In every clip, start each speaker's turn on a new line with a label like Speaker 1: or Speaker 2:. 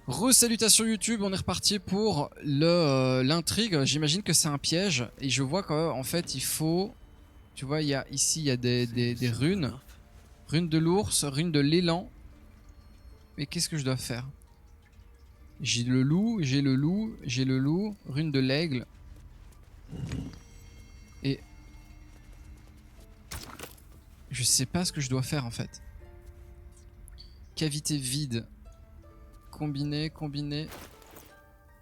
Speaker 1: Re-salutations YouTube, on est reparti pour l'intrigue. J'imagine que c'est un piège et je vois qu'en fait il faut, tu vois, ici il y a des runes, rune de l'ours, rune de l'élan. Mais qu'est-ce que je dois faire? J'ai le loup, j'ai le loup, j'ai le loup, rune de l'aigle. Et je sais pas ce que je dois faire en fait. Cavité vide. Combiner, combiner.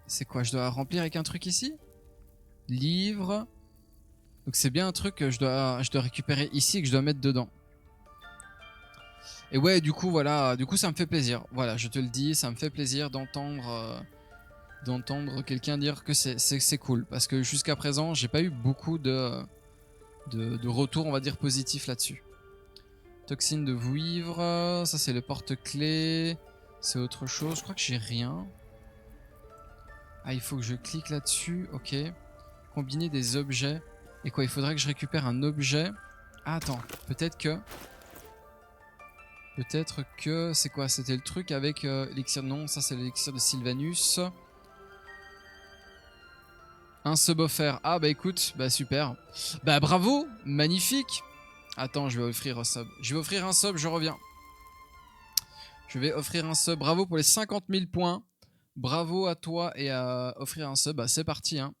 Speaker 1: C'est quoi? Je dois remplir avec un truc ici? Livre. Donc c'est bien un truc que je dois récupérer ici et que je dois mettre dedans. Et ouais, du coup, voilà, du coup ça me fait plaisir. Voilà, je te le dis, ça me fait plaisir d'entendre quelqu'un dire que c'est cool. Parce que jusqu'à présent, j'ai pas eu beaucoup de retours, on va dire, positifs là-dessus. Toxine de vouivre, ça c'est le porte-clés. C'est autre chose, je crois que j'ai rien. Ah, il faut que je clique là-dessus, ok. Combiner des objets. Et quoi, il faudrait que je récupère un objet. Ah, attends, peut-être que... c'est quoi? C'était le truc avec l'élixir... Non, ça c'est l'élixir de Sylvanus. Un sub offert. Ah bah écoute, bah super. Bah bravo, magnifique. Attends, je vais offrir un sub. Je vais offrir un sub, je reviens. Je vais offrir un sub. Bravo pour les 50 000 points. Bravo à toi et à offrir un sub. Bah c'est parti, hein.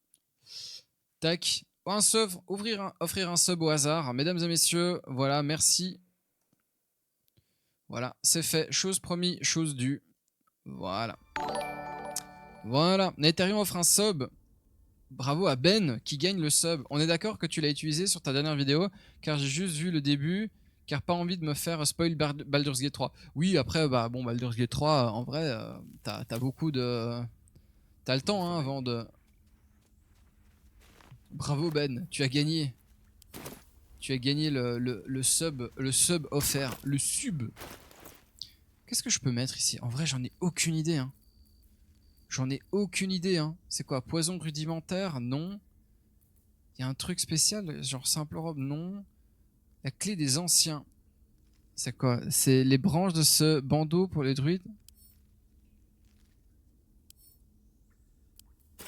Speaker 1: Tac. Un sub, offrir un sub au hasard. Mesdames et messieurs, voilà, merci. Voilà, c'est fait. Chose promis, chose due. Voilà. Voilà. Ethereum offre un sub. Bravo à Ben qui gagne le sub. On est d'accord que tu l'as utilisé sur ta dernière vidéo, car j'ai juste vu le début, car pas envie de me faire spoil Baldur's Gate 3. Oui, après, bah bon, Baldur's Gate 3, en vrai, t'as beaucoup de... T'as le temps, hein, avant de... Bravo Ben, tu as gagné. Tu as gagné le sub offert. Le sub. Qu'est-ce que je peux mettre ici? En vrai, j'en ai aucune idée, hein. J'en ai aucune idée, hein. C'est quoi? Poison rudimentaire? Non. Il y a un truc spécial, genre simple robe? Non. La clé des anciens. C'est quoi? C'est les branches de ce bandeau pour les druides?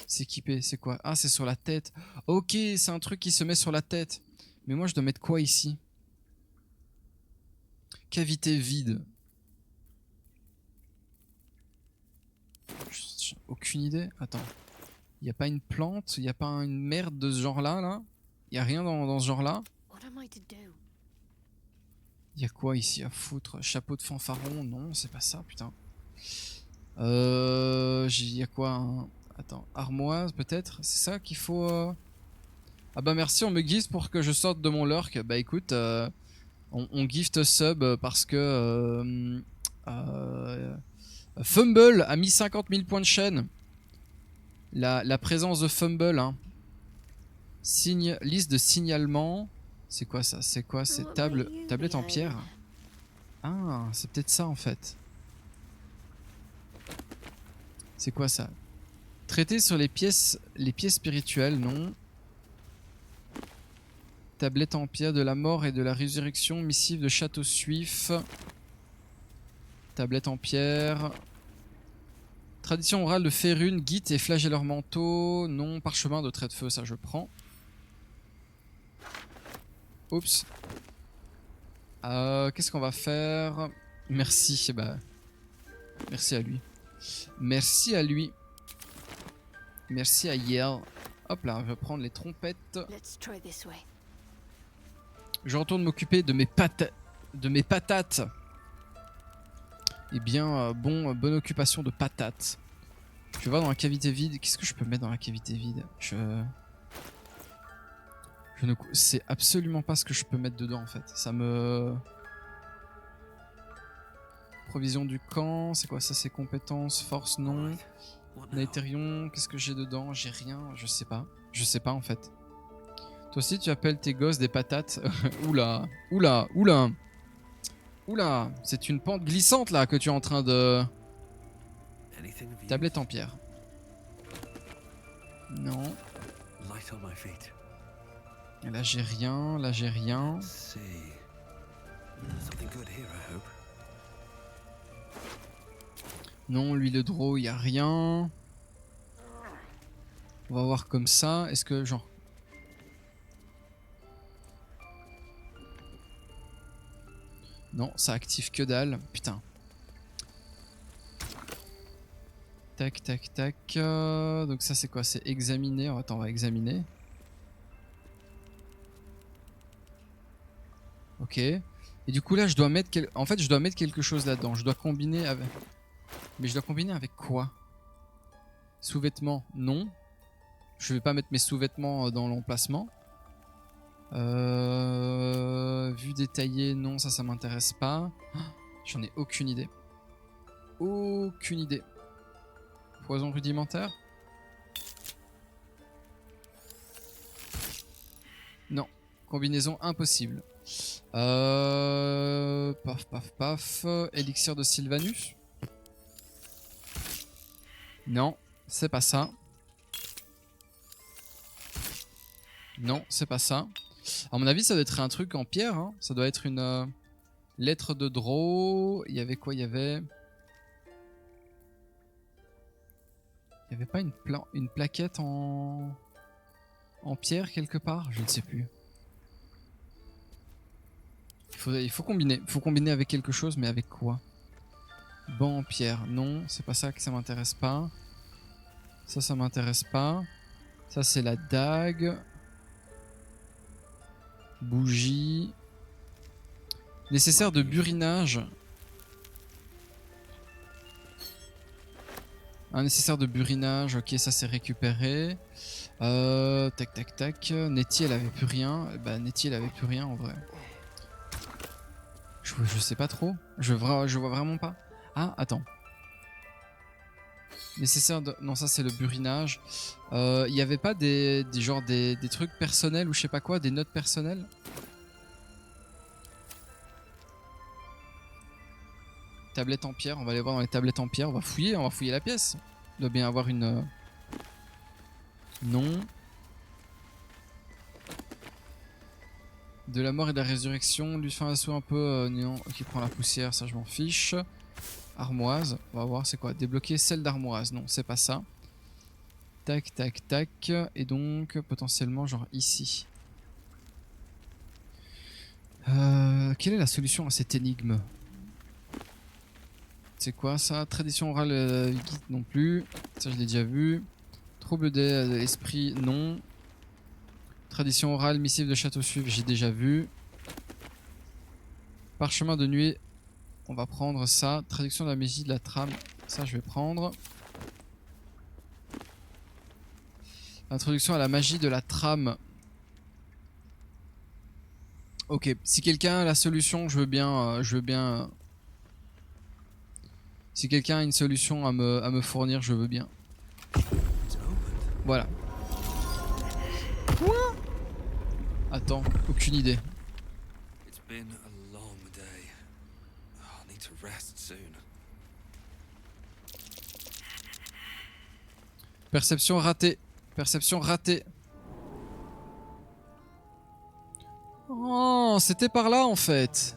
Speaker 1: S'équiper, c'est quoi? Ah, c'est sur la tête. Ok, c'est un truc qui se met sur la tête. Mais moi, je dois mettre quoi ici? Cavité vide. J'ai aucune idée. Attends. Il n'y a pas une plante? Il n'y a pas une merde de ce genre-là, là? Il n'y a rien dans ce genre-là? Il y a quoi ici à foutre? Chapeau de fanfaron? Non, c'est pas ça, putain. Il y a quoi hein? Attends, armoise peut-être? C'est ça qu'il faut... Ah bah merci, on me gift pour que je sorte de mon lurk. Bah écoute, on gift sub parce que... Fumble a mis 50 000 points de chaîne. La présence de Fumble, hein. Liste de signalement. C'est quoi ça? C'est quoi? C'est tablette en pierre? Ah, c'est peut-être ça en fait. C'est quoi ça? Traiter sur les pièces spirituelles, non. Tablette en pierre de la mort et de la résurrection, missive de Château Suif. Tablette en pierre. Tradition orale de Férune, guide et flagelleur manteau. Non, parchemin de trait de feu, ça je prends. Oups. Qu'est-ce qu'on va faire? Merci, bah. Merci à lui. Merci à lui. Merci à Yale. Hop là, je vais prendre les trompettes. Je retourne m'occuper de mes patates. Eh bien, bonne occupation de patates. Je vais voir dans la cavité vide. Qu'est-ce que je peux mettre dans la cavité vide? Je ne sais absolument pas ce que je peux mettre dedans en fait. Ça me... Provision du camp. C'est quoi ça? C'est compétences, force, non. Naetherion, qu'est-ce que j'ai dedans? J'ai rien, je sais pas. Je sais pas en fait. Toi aussi tu appelles tes gosses des patates? Oula, oula, oula. Oula, c'est une pente glissante là que tu es en train de... Tablette en pierre. Non. Là j'ai rien, là j'ai rien. Non, lui le draw, il y a rien. On va voir comme ça. Est-ce que genre... Non, ça active que dalle. Putain. Tac, tac, tac. Donc ça c'est quoi? C'est examiner. Oh, attends, on va examiner. Ok. Et du coup là je dois mettre en fait je dois mettre quelque chose là-dedans. Je dois combiner avec... Mais je dois combiner avec quoi? Sous-vêtements, non. Je vais pas mettre mes sous-vêtements dans l'emplacement. Vue détaillée, non, ça m'intéresse pas. J'en ai aucune idée. Aucune idée. Poison rudimentaire? Non. Combinaison impossible. Paf, paf, paf. Élixir de Sylvanus? Non, c'est pas ça. Non, c'est pas ça. À mon avis, ça doit être un truc en pierre. Hein. Ça doit être une lettre de draw. Il y avait quoi? Il y avait pas une plaquette en pierre quelque part? Je ne sais plus. Il faut combiner. Il faut combiner avec quelque chose, mais avec quoi? Banc en pierre. Non, c'est pas ça que ça m'intéresse pas. Ça m'intéresse pas. Ça, c'est la dague. Bougie. Nécessaire de burinage. Un nécessaire de burinage. Ok, ça c'est récupéré. Tac, tac, tac. Nettie, elle avait plus rien. Bah, Nettie, elle avait plus rien en vrai. Je sais pas trop. Je vois vraiment pas. Ah, attends. Nécessaire de... Non, ça c'est le burinage. Il y avait pas des trucs personnels ou je sais pas quoi, des notes personnelles? Tablette en pierre, on va aller voir dans les tablettes en pierre. On va fouiller la pièce. Il doit bien avoir une... Non. De la mort et de la résurrection. Lui fait un assaut un peu néant qui prend la poussière, ça je m'en fiche. Armoise, on va voir c'est quoi. Débloquer celle d'armoise, non c'est pas ça. Tac tac tac. Et donc potentiellement genre ici. Quelle est la solution à cette énigme? C'est quoi ça? Tradition orale guide non plus. Ça je l'ai déjà vu. Trouble de l'esprit non. Tradition orale, missive de château suivre, j'ai déjà vu. Parchemin de nuée, on va prendre ça. Traduction de la magie de la trame, ça je vais prendre. Introduction à la magie de la trame. Ok, si quelqu'un a la solution, je veux bien. Si quelqu'un a une solution à me fournir, je veux bien. Voilà. Quoi? Attends, aucune idée. Perception ratée. Perception ratée. Oh, c'était par là en fait.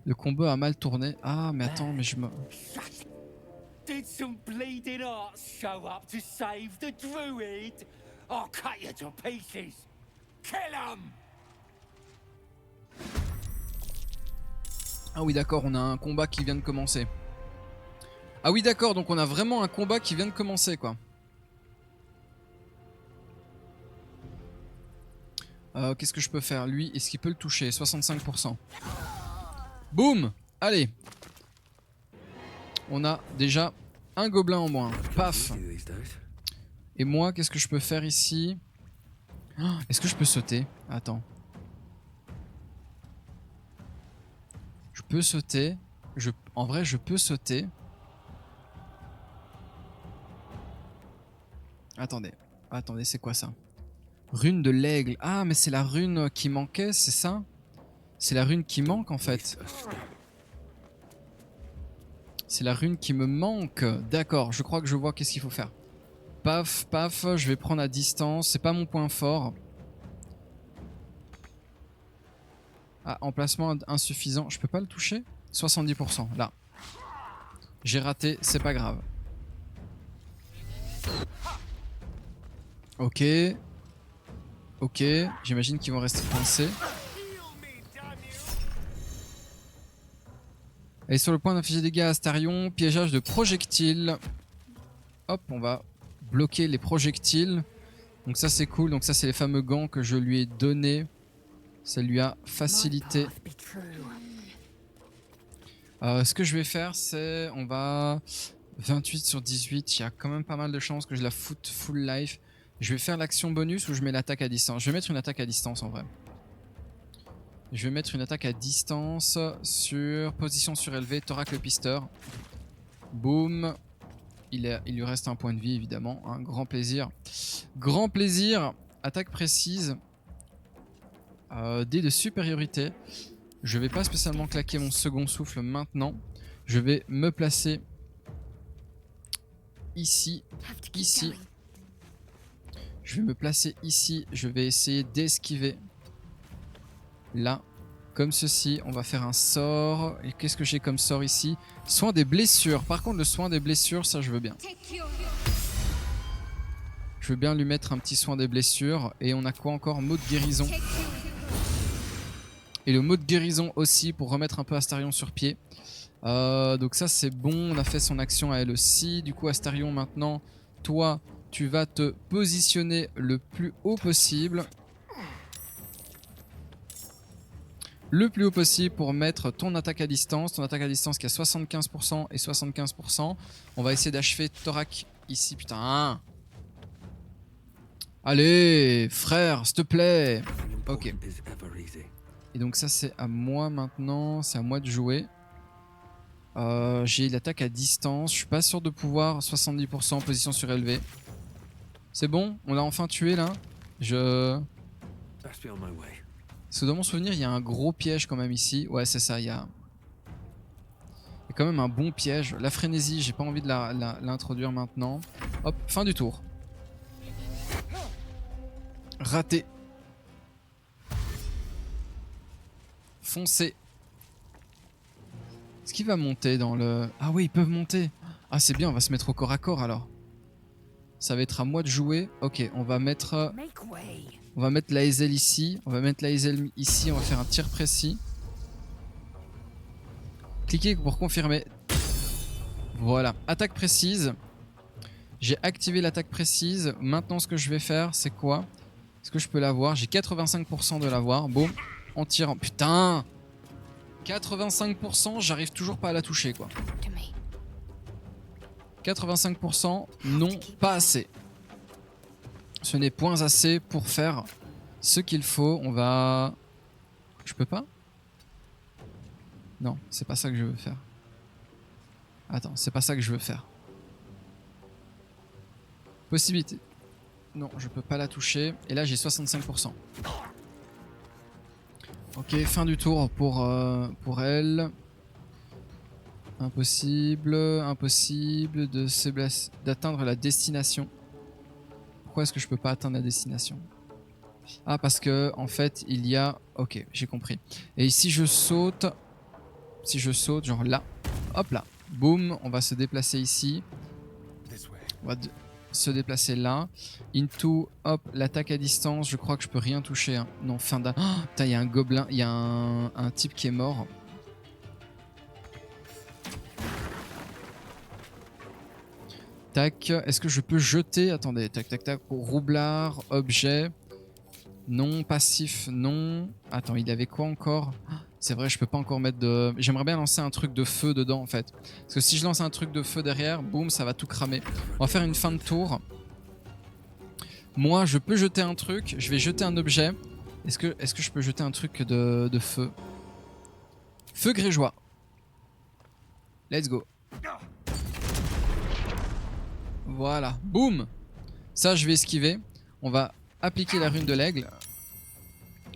Speaker 1: Le combat a mal tourné. Ah, mais attends, mais je me...
Speaker 2: Did some bleeding hearts show up to save the druid? I'll cut you to pieces. Kill 'em!
Speaker 1: Ah oui, d'accord, on a un combat qui vient de commencer. Ah oui, d'accord, donc on a vraiment un combat qui vient de commencer, quoi. Qu'est-ce que je peux faire? Lui, est-ce qu'il peut le toucher? 65%. Boum! Allez! On a déjà un gobelin en moins. Paf! Et moi, qu'est-ce que je peux faire ici? Oh, est-ce que je peux sauter? Attends. Je peux sauter. En vrai, je peux sauter. Attendez. Attendez, c'est quoi ça? Rune de l'aigle. Ah, mais c'est la rune qui manquait, c'est ça? C'est la rune qui manque en fait. C'est la rune qui me manque. D'accord, je crois que je vois qu'est-ce qu'il faut faire. Paf, paf, je vais prendre à distance. C'est pas mon point fort. Ah, emplacement insuffisant. Je peux pas le toucher? 70%, là. J'ai raté, c'est pas grave. Ok. Ok, j'imagine qu'ils vont rester coincés. Elle est sur le point d'infliger des dégâts à Astarion. Piégeage de projectiles. Hop, on va bloquer les projectiles. Donc ça c'est cool. Donc ça c'est les fameux gants que je lui ai donnés. Ça lui a facilité. Ce que je vais faire c'est... On va... 28 sur 18. Il y a quand même pas mal de chances que je la foute full life. Je vais faire l'action bonus ou je mets l'attaque à distance. Je vais mettre une attaque à distance en vrai. Je vais mettre une attaque à distance sur position surélevée, thorax le pisteur. Boum. Il lui reste un point de vie évidemment. Un grand plaisir. Grand plaisir. Attaque précise. Dé de supériorité. Je vais pas spécialement claquer mon second souffle maintenant. Je vais me placer ici. Ici. Je vais me placer ici. Je vais essayer d'esquiver. Là, comme ceci, on va faire un sort. Et qu'est-ce que j'ai comme sort ici? Soin des blessures. Par contre, le soin des blessures, ça je veux bien. Je veux bien lui mettre un petit soin des blessures. Et on a quoi encore? Mot de guérison. Et le mot de guérison aussi pour remettre un peu Astarion sur pied. Donc ça c'est bon. On a fait son action à elle aussi. Du coup, Astarion, maintenant, toi, tu vas te positionner le plus haut possible. Le plus haut possible pour mettre ton attaque à distance. Ton attaque à distance qui a 75% et 75%. On va essayer d'achever thorax ici, putain. Allez, frère, s'il te plaît. Ok. Et donc ça c'est à moi maintenant. C'est à moi de jouer. J'ai l'attaque à distance. Je suis pas sûr de pouvoir. 70% en position surélevée. C'est bon? On l'a enfin tué là. Parce que dans mon souvenir, il y a un gros piège quand même ici. Ouais, c'est ça, il y a quand même un bon piège. La frénésie, j'ai pas envie de l'introduire maintenant. Hop, fin du tour. Raté. Foncé. Est-ce qu'il va monter dans le... Ah oui, ils peuvent monter. Ah, c'est bien, on va se mettre au corps à corps alors. Ça va être à moi de jouer. Ok, on va mettre... On va mettre la Hazel ici. On va mettre la Hazel ici. On va faire un tir précis. Cliquez pour confirmer. Voilà. Attaque précise. J'ai activé l'attaque précise. Maintenant, ce que je vais faire, c'est quoi? Est-ce que je peux l'avoir? J'ai 85% de l'avoir. Boum. On tire en... Putain! 85%, j'arrive toujours pas à la toucher, quoi. 85%, non, pas assez. Ce n'est point assez pour faire ce qu'il faut. On va... Je peux pas? Non, c'est pas ça que je veux faire. Attends, c'est pas ça que je veux faire. Possibilité. Non, je peux pas la toucher. Et là, j'ai 65%. Ok, fin du tour pour elle. Impossible d'atteindre la destination. Pourquoi est-ce que je peux pas atteindre la destination? Ah, parce que en fait il y a... Ok, j'ai compris. Et si je saute, genre là, hop là, boum, on va se déplacer ici. On va se déplacer là. Into, hop, l'attaque à distance. Je crois que je peux rien toucher. Hein. Non, fin d'un... Oh, putain, il y a un gobelin, il y a un type qui est mort. Tac, est-ce que je peux jeter? Attendez, tac, tac, tac. Roublard, objet. Non, passif, non. Attends, il avait quoi encore? C'est vrai, je peux pas encore mettre de... J'aimerais bien lancer un truc de feu dedans, en fait. Parce que si je lance un truc de feu derrière, boum, ça va tout cramer. On va faire une fin de tour. Moi, je peux jeter un truc. Je vais jeter un objet. Est-ce que je peux jeter un truc de feu? Feu grégeois. Let's go. Voilà, boum. Ça, je vais esquiver. On va appliquer la rune de l'aigle.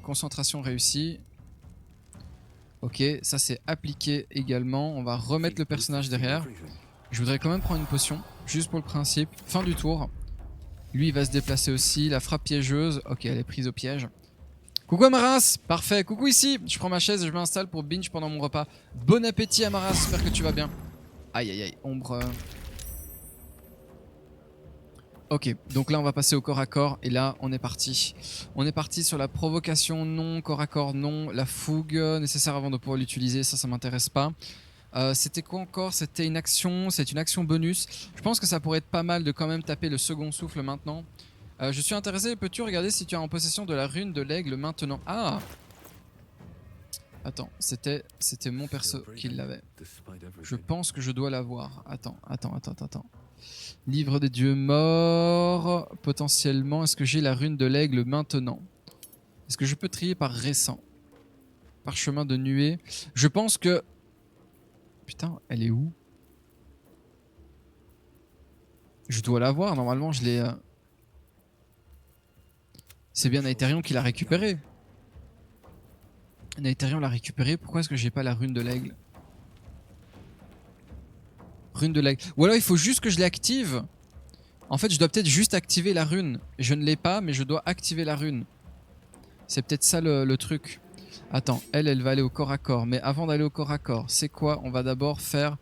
Speaker 1: Concentration réussie. Ok, ça c'est appliqué également. On va remettre le personnage derrière. Je voudrais quand même prendre une potion, juste pour le principe. Fin du tour. Lui, il va se déplacer aussi. La frappe piégeuse. Ok, elle est prise au piège. Coucou Amaras, parfait. Coucou ici, je prends ma chaise et je m'installe pour binge pendant mon repas. Bon appétit Amaras, j'espère que tu vas bien. Aïe aïe aïe, ombre. Ok, donc là on va passer au corps à corps et là on est parti. On est parti sur la provocation non, corps à corps non, la fougue nécessaire avant de pouvoir l'utiliser, ça m'intéresse pas. C'était quoi encore? C'était une action, c'est une action bonus. Je pense que ça pourrait être pas mal de quand même taper le second souffle maintenant. Je suis intéressé, peux-tu regarder si tu es en possession de la rune de l'aigle maintenant? Ah! Attends, c'était mon perso qui l'avait. Je pense que je dois l'avoir. Attends. Livre des dieux morts. Potentiellement, est-ce que j'ai la rune de l'aigle maintenant? Est-ce que je peux trier par récent? Parchemin de nuée. Je pense que... Putain, elle est où? Je dois l'avoir, normalement je l'ai... C'est bien Aetherion qui l'a récupéré. Aetherion l'a récupéré, pourquoi est-ce que j'ai pas la rune de l'aigle? Rune de l'aigle. Ou alors il faut juste que je l'active. En fait je dois peut-être juste activer la rune. Je ne l'ai pas mais je dois activer la rune. C'est peut-être ça le truc. Attends, elle va aller au corps à corps. Mais avant d'aller au corps à corps, c'est quoi? On va d'abord faire...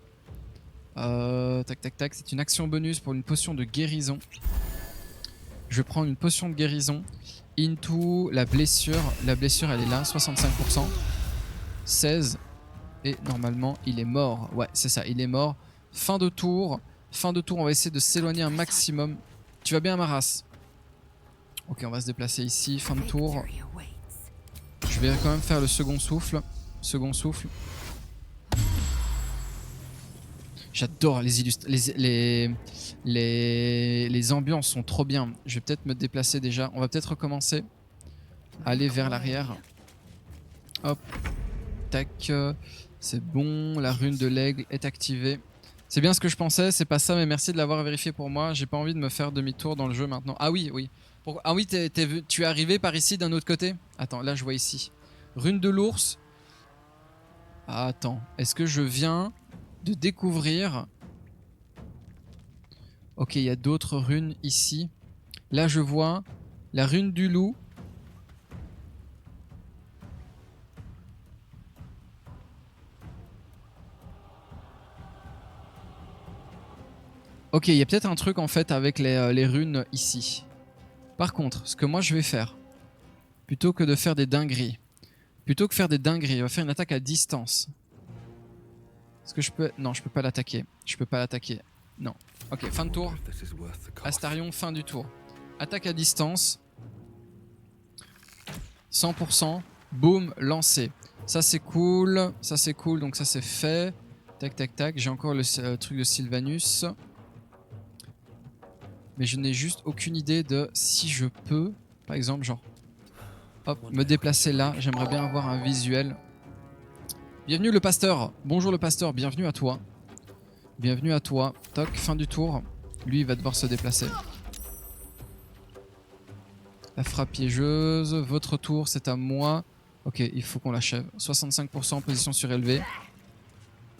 Speaker 1: tac. C'est une action bonus pour une potion de guérison. Je vais prendre une potion de guérison. Into la blessure. La blessure elle est là, 65%. 16. Et normalement il est mort. Ouais c'est ça, il est mort. Fin de tour. On va essayer de s'éloigner un maximum. Tu vas bien Amaras? Ok, on va se déplacer ici. Fin de tour. Je vais quand même faire le second souffle. J'adore les ambiances sont trop bien. Je vais peut-être me déplacer déjà. On va peut-être recommencer. Aller vers l'arrière. Hop. Tac. C'est bon. La rune de l'aigle est activée. C'est bien ce que je pensais. C'est pas ça, mais merci de l'avoir vérifié pour moi. J'ai pas envie de me faire demi-tour dans le jeu maintenant. Ah oui. Ah oui, tu es arrivé par ici d'un autre côté? Attends, là je vois ici. Rune de l'ours. Ah, attends. Est-ce que je viens de découvrir... Ok, il y a d'autres runes ici. Là, je vois la rune du loup. Ok, il y a peut-être un truc en fait avec les runes ici. Par contre, ce que moi je vais faire, plutôt que de faire des dingueries, on va faire une attaque à distance. Est-ce que je peux... Non, je peux pas l'attaquer. Non. Ok, fin de tour. Astarion, fin du tour. Attaque à distance. 100%. Boum, lancé. Ça c'est cool, donc ça c'est fait. Tac. J'ai encore le truc de Sylvanus. Mais je n'ai juste aucune idée de si je peux, par exemple, genre, hop, me déplacer là. J'aimerais bien avoir un visuel. Bienvenue le pasteur. Bonjour le pasteur, bienvenue à toi. Toc, fin du tour. Lui, il va devoir se déplacer. La frappe piégeuse. Votre tour, c'est à moi. Ok, il faut qu'on l'achève. 65% position surélevée.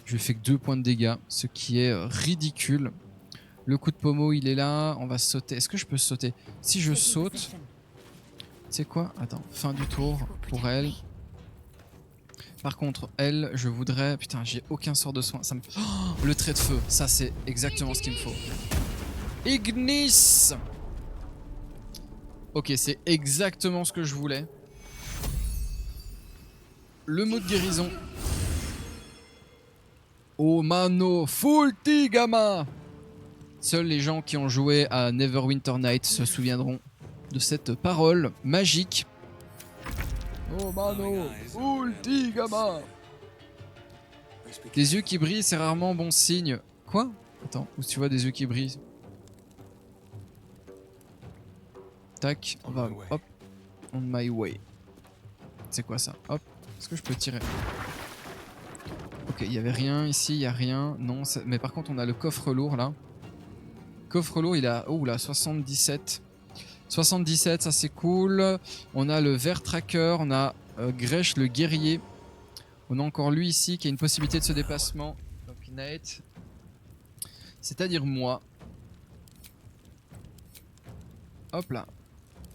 Speaker 1: Je lui fais que 2 points de dégâts, ce qui est ridicule. Le coup de pommeau, il est là. On va sauter. Est-ce que je peux sauter? Si je saute... Tu sais quoi? Attends, fin du tour pour elle. Par contre, elle, je voudrais... Putain, j'ai aucun sort de soin. Ça me... Oh, le trait de feu, ça c'est exactement ce qu'il me faut. Ignis! Ok, c'est exactement ce que je voulais. Le mot de guérison. Oh mano, Fultigama! Seuls les gens qui ont joué à Neverwinter Night se souviendront de cette parole magique. Oh mano, Fultigama! Des yeux qui brillent, c'est rarement bon signe. Quoi? Attends, où tu vois des yeux qui brillent? Tac, on va, hop, on my way. C'est quoi ça? Hop, est-ce que je peux tirer? Ok, il y avait rien ici, il y a rien. Non, mais par contre on a le coffre lourd là. Coffre lourd, il a, oh là, 77. 77, ça c'est cool. On a le ver tracker, on a Grèche le guerrier. On a encore lui ici qui a une possibilité de se déplacement. Donc Nate, c'est-à-dire moi. Hop là.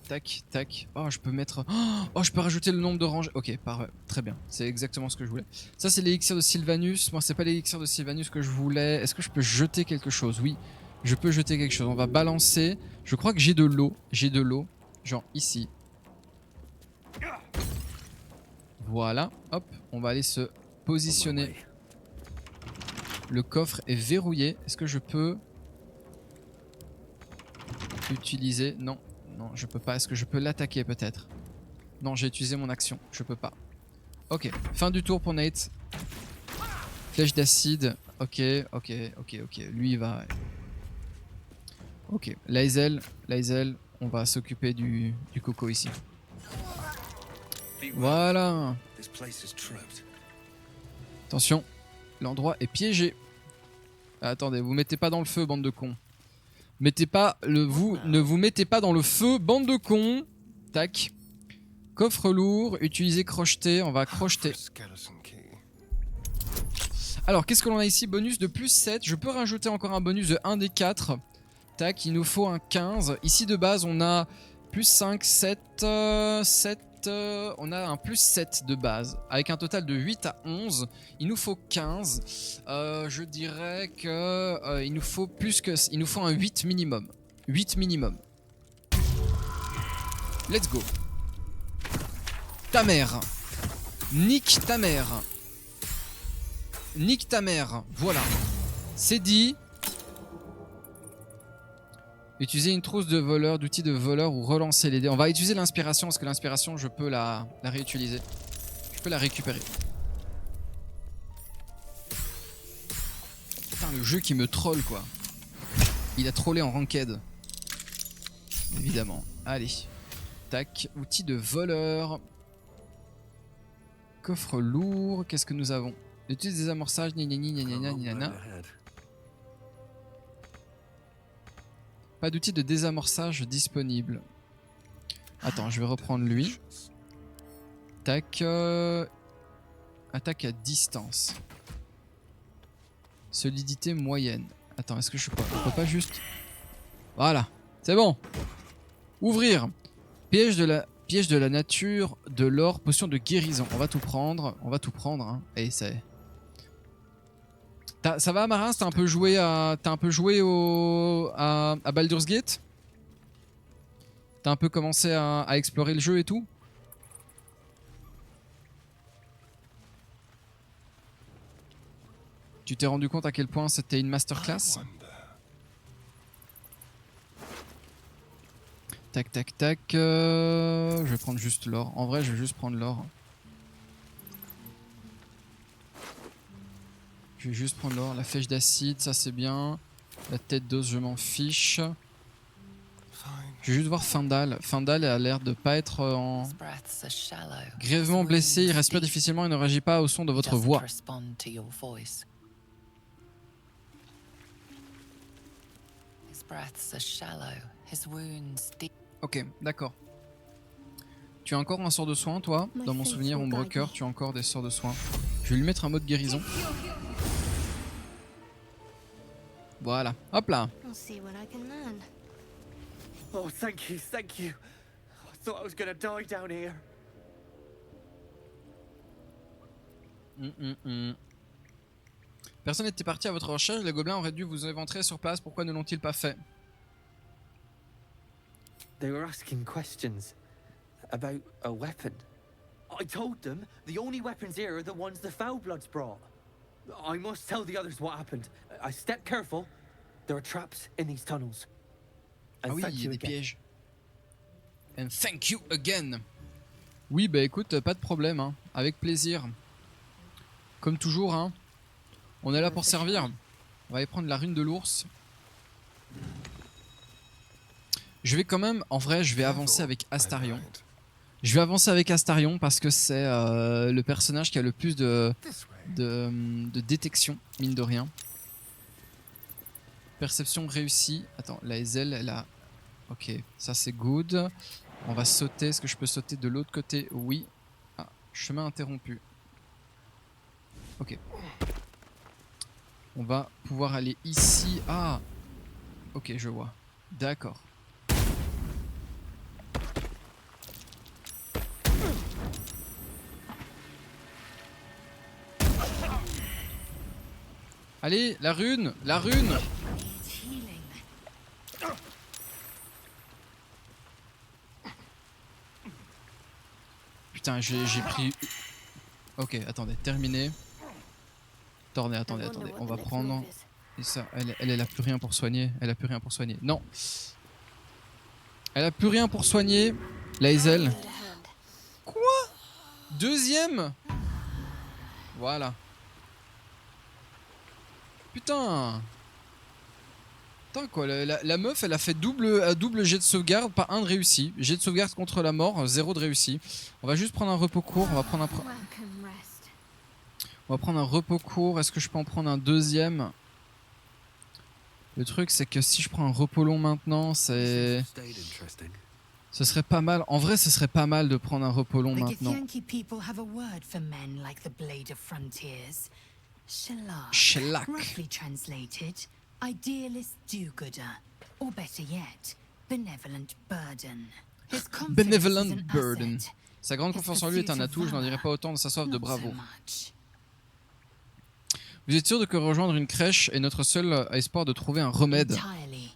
Speaker 1: Tac, tac. Oh, je peux mettre... Oh, je peux rajouter le nombre de rangées. Ok, parfait. Très bien. C'est exactement ce que je voulais. Ça, c'est l'élixir de Sylvanus. Moi, c'est pas l'élixir de Sylvanus que je voulais. Est-ce que je peux jeter quelque chose? Oui, je peux jeter quelque chose. On va balancer. Je crois que j'ai de l'eau. J'ai de l'eau. Genre ici. Voilà. Hop. On va aller se positionner. Le coffre est verrouillé. Est-ce que je peux utiliser... Non. Non, je peux pas. Est-ce que je peux l'attaquer peut-être? Non, j'ai utilisé mon action. Je peux pas. Ok. Fin du tour pour Nate. Flèche d'acide. Ok, ok, ok, ok. Lui, il va... Ok. Lae'zel, on va s'occuper du coco ici. Voilà. Attention. L'endroit est piégé. Attendez, vous mettez pas dans le feu, bande de cons. Ne vous mettez pas dans le feu, bande de cons. Tac. Coffre lourd, utiliser crocheté, on va crocheter. Alors, qu'est-ce que l'on a ici? Bonus de plus 7. Je peux rajouter encore un bonus de 1 des 4. Tac, il nous faut un 15. Ici, de base, on a plus 5, 7, 7. On a un plus 7 de base. Avec un total de 8 à 11. Il nous faut 15. Je dirais que il nous faut plus que... Il nous faut un 8 minimum. 8 minimum. Let's go. Ta mère. Nique ta mère. Nique ta mère. Voilà. C'est dit. Utiliser une trousse de voleur, d'outils de voleur ou relancer les dés. On va utiliser l'inspiration parce que l'inspiration, je peux la réutiliser. Je peux la récupérer. Putain, le jeu qui me troll, quoi. Il a trollé en ranked. Évidemment. Allez. Tac. Outils de voleur. Coffre lourd. Qu'est-ce que nous avons? L'étude des amorçages. Pas d'outil de désamorçage disponible. Attends, je vais reprendre lui. Tac. Attaque à distance. Solidité moyenne. Attends, est-ce que je peux pas... On peut pas juste... Voilà. C'est bon. Ouvrir. Piège de la nature, de l'or, potion de guérison. On va tout prendre. On va tout prendre. Hein. Et c'est... Ça va, Marin? T'as un peu joué à... à Baldur's Gate? T'as un peu commencé à explorer le jeu et tout? Tu t'es rendu compte à quel point c'était une masterclass? Tac, tac, tac. Je vais prendre juste l'or. En vrai, je vais juste prendre l'or. Je vais juste prendre l'or. La flèche d'acide, ça c'est bien. La tête d'os, je m'en fiche. Je vais juste voir Fandal. Fandal a l'air de pas être en... grièvement blessé, il respire difficilement et ne réagit pas au son de votre voix. Ok, d'accord. Tu as encore un sort de soin, toi? Dans mon souvenir, ombre cœur, tu as encore des sorts de soin. Je vais lui mettre un mode guérison. Voilà, hop là.
Speaker 2: Oh, thank you, thank you. I thought I was gonna die down here.
Speaker 1: Personne n'était parti à votre recherche, les gobelins auraient dû vous éventrer sur place, pourquoi ne l'ont-ils pas fait?
Speaker 2: They were asking questions about a weapon. I told them the only weapons here are the ones the Foulbloods brought. I must tell the others what happened. I step careful. There are traps in these tunnels.
Speaker 1: Ah oui, il y a des pièges. And thank you again. Oui, bah écoute, pas de problème, hein. Avec plaisir. Comme toujours, hein. On est là pour servir. On va aller prendre la rune de l'ours. Je vais quand même, en vrai, je vais avancer avec Astarion. Je vais avancer avec Astarion parce que c'est le personnage qui a le plus de détection, mine de rien. Perception réussie. Attends, la Lae'zel, elle a... Ok, ça c'est good. On va sauter. Est-ce que je peux sauter de l'autre côté? Oui. Ah, chemin interrompu. Ok. On va pouvoir aller ici. Ah! Ok, je vois. D'accord. Allez, la rune, la rune. Putain, j'ai pris... Ok, attendez, terminé. Attendez. On va prendre... Et ça, elle a plus rien pour soigner. Elle a plus rien pour soigner. Non. Elle a plus rien pour soigner. La Hazel. Quoi? Deuxième? Voilà. Putain. Putain quoi, la meuf elle a fait double jet de sauvegarde, pas un de réussi. Jet de sauvegarde contre la mort, 0 de réussi. On va juste prendre un repos court, on va prendre un repos court. Est-ce que je peux en prendre un deuxième? Le truc c'est que si je prends un repos long maintenant, ce serait pas mal. En vrai ce serait pas mal de prendre un repos long maintenant. Shellac.
Speaker 3: Idealist do-gooder, or better yet, benevolent burden.
Speaker 1: Benevolent burden. Sa grande confiance en lui est un atout, je n'en dirais pas autant de sa soif de bravo. Vous êtes sûr de que rejoindre une crèche est notre seul espoir de trouver un remède?
Speaker 3: Entirely.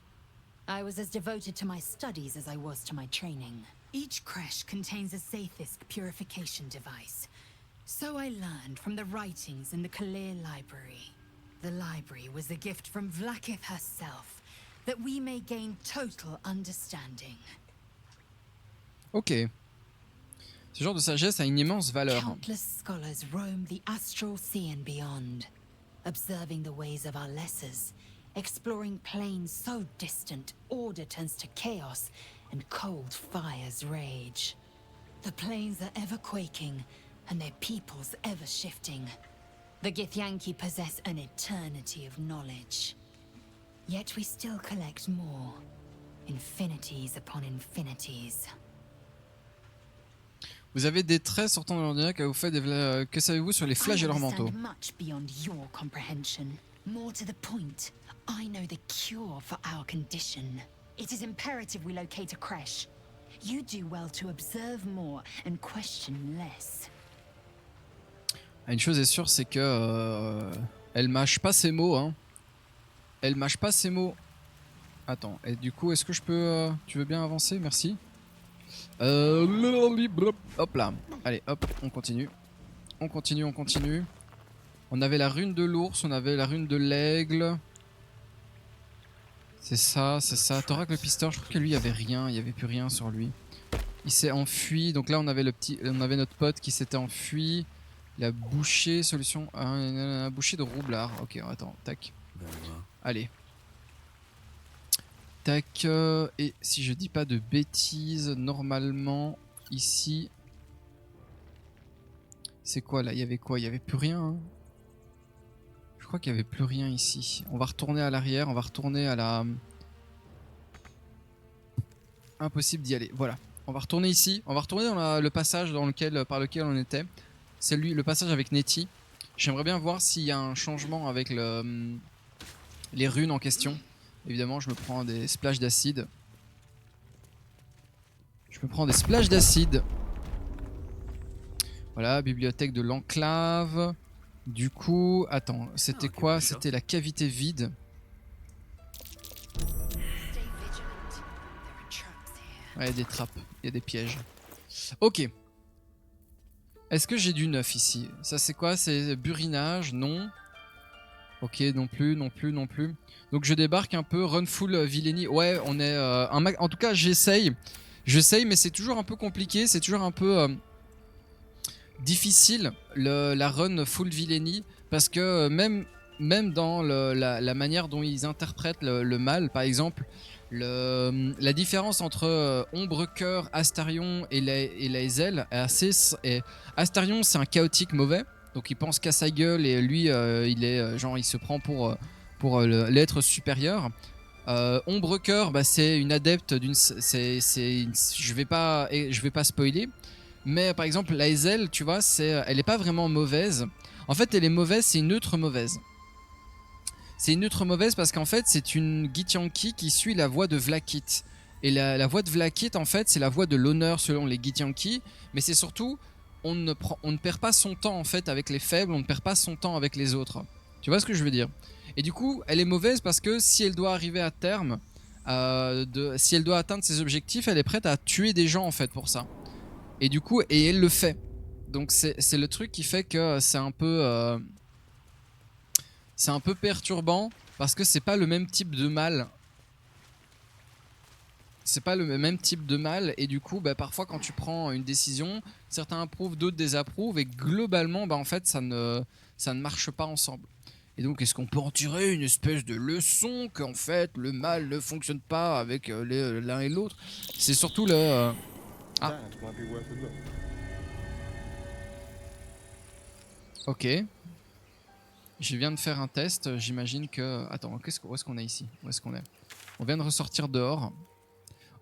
Speaker 3: I was as devoted to my studies as I was to my training. Each creche contains a Sathisk purification device. So I learned from the writings in the Kalir Library. The library was a gift from Vlaakith herself, that we may gain total understanding.
Speaker 1: Ok. Ce genre de sagesse a une immense valeur.
Speaker 3: Countless scholars roam the astral sea and beyond, observing the ways of our lessers, exploring planes so distant, order turns to chaos, and cold fires rage. The planes are ever quaking, and their peoples ever shifting. The Githyanki possess an eternity of knowledge. Yet we still collect more. Infinities upon infinities.
Speaker 1: Vous avez des traits sortant de l'ordinaire que vous faites que savez-vous sur les flagellants mentaux?
Speaker 3: Much beyond your comprehension. More to the point, I know the cure for our condition. It is imperative we locate a creche. You do well to observe more and question less.
Speaker 1: Une chose est sûre, c'est que elle mâche pas ses mots, hein. Elle mâche pas ses mots. Attends, et du coup, est-ce que je peux... tu veux bien avancer? Merci. Hop là. Allez, hop, on continue. On continue. On avait la rune de l'ours, on avait la rune de l'aigle. C'est ça. Thorac le pisteur, je trouve que lui, il y avait rien, il y avait plus rien sur lui. Il s'est enfui, donc là, on avait notre pote qui s'était enfui. Il a bouché, solution... bouché de roublard. Ok, attends, tac. Allez. Tac. Et si je dis pas de bêtises, normalement, ici... C'est quoi là? Il y avait quoi? Il y avait plus rien, hein. Je crois qu'il y avait plus rien ici. On va retourner à l'arrière, on va retourner à la... Impossible d'y aller, voilà. On va retourner ici, on va retourner dans le passage par lequel on était. C'est le passage avec Nettie. J'aimerais bien voir s'il y a un changement avec les runes en question. Évidemment, je me prends des splashes d'acide. Voilà, bibliothèque de l'enclave. Du coup, attends, c'était quoi? C'était la cavité vide. Ouais, il y a des trappes, il y a des pièges. Ok. Est-ce que j'ai du neuf ici? Ça c'est quoi? C'est burinage? Non. Ok, non plus. Donc je débarque un peu, run full Villénie. Ouais, on est en tout cas j'essaye, mais c'est toujours un peu compliqué, c'est toujours un peu difficile la run full Villénie, parce que même dans la manière dont ils interprètent le mal, par exemple, la différence entre Ombre-Cœur, Astarion et la Hazel est assez... Astarion c'est un chaotique mauvais, donc il pense qu'à sa gueule et lui il se prend pour l'être supérieur. Ombre-Cœur, bah, c'est une adepte d'une... Je vais pas spoiler, mais par exemple la Hazel, tu vois, elle est pas vraiment mauvaise. En fait elle est mauvaise, c'est une neutre mauvaise. C'est une neutre mauvaise parce qu'en fait c'est une Githyanki qui suit la voie de Vlaakith. Et la voie de Vlaakith en fait c'est la voie de l'honneur selon les Githyanki, mais c'est surtout on ne perd pas son temps en fait avec les faibles, on ne perd pas son temps avec les autres. Tu vois ce que je veux dire? Et du coup, elle est mauvaise parce que si elle doit arriver à terme, si elle doit atteindre ses objectifs, elle est prête à tuer des gens en fait pour ça. Et du coup, et elle le fait. Donc c'est le truc qui fait que c'est un peu perturbant parce que c'est pas le même type de mal. C'est pas le même type de mal et du coup, bah, parfois quand tu prends une décision, certains approuvent, d'autres désapprouvent et globalement, bah, en fait, ça ne marche pas ensemble. Et donc, est-ce qu'on peut en tirer une espèce de leçon qu'en fait le mal ne fonctionne pas avec l'un et l'autre? C'est surtout le. Ah,
Speaker 4: That might be worth a look.
Speaker 1: ok. Je viens de faire un test. J'imagine que. Attends, où est-ce qu'on est ici? Où est-ce qu'on est? On vient de ressortir dehors.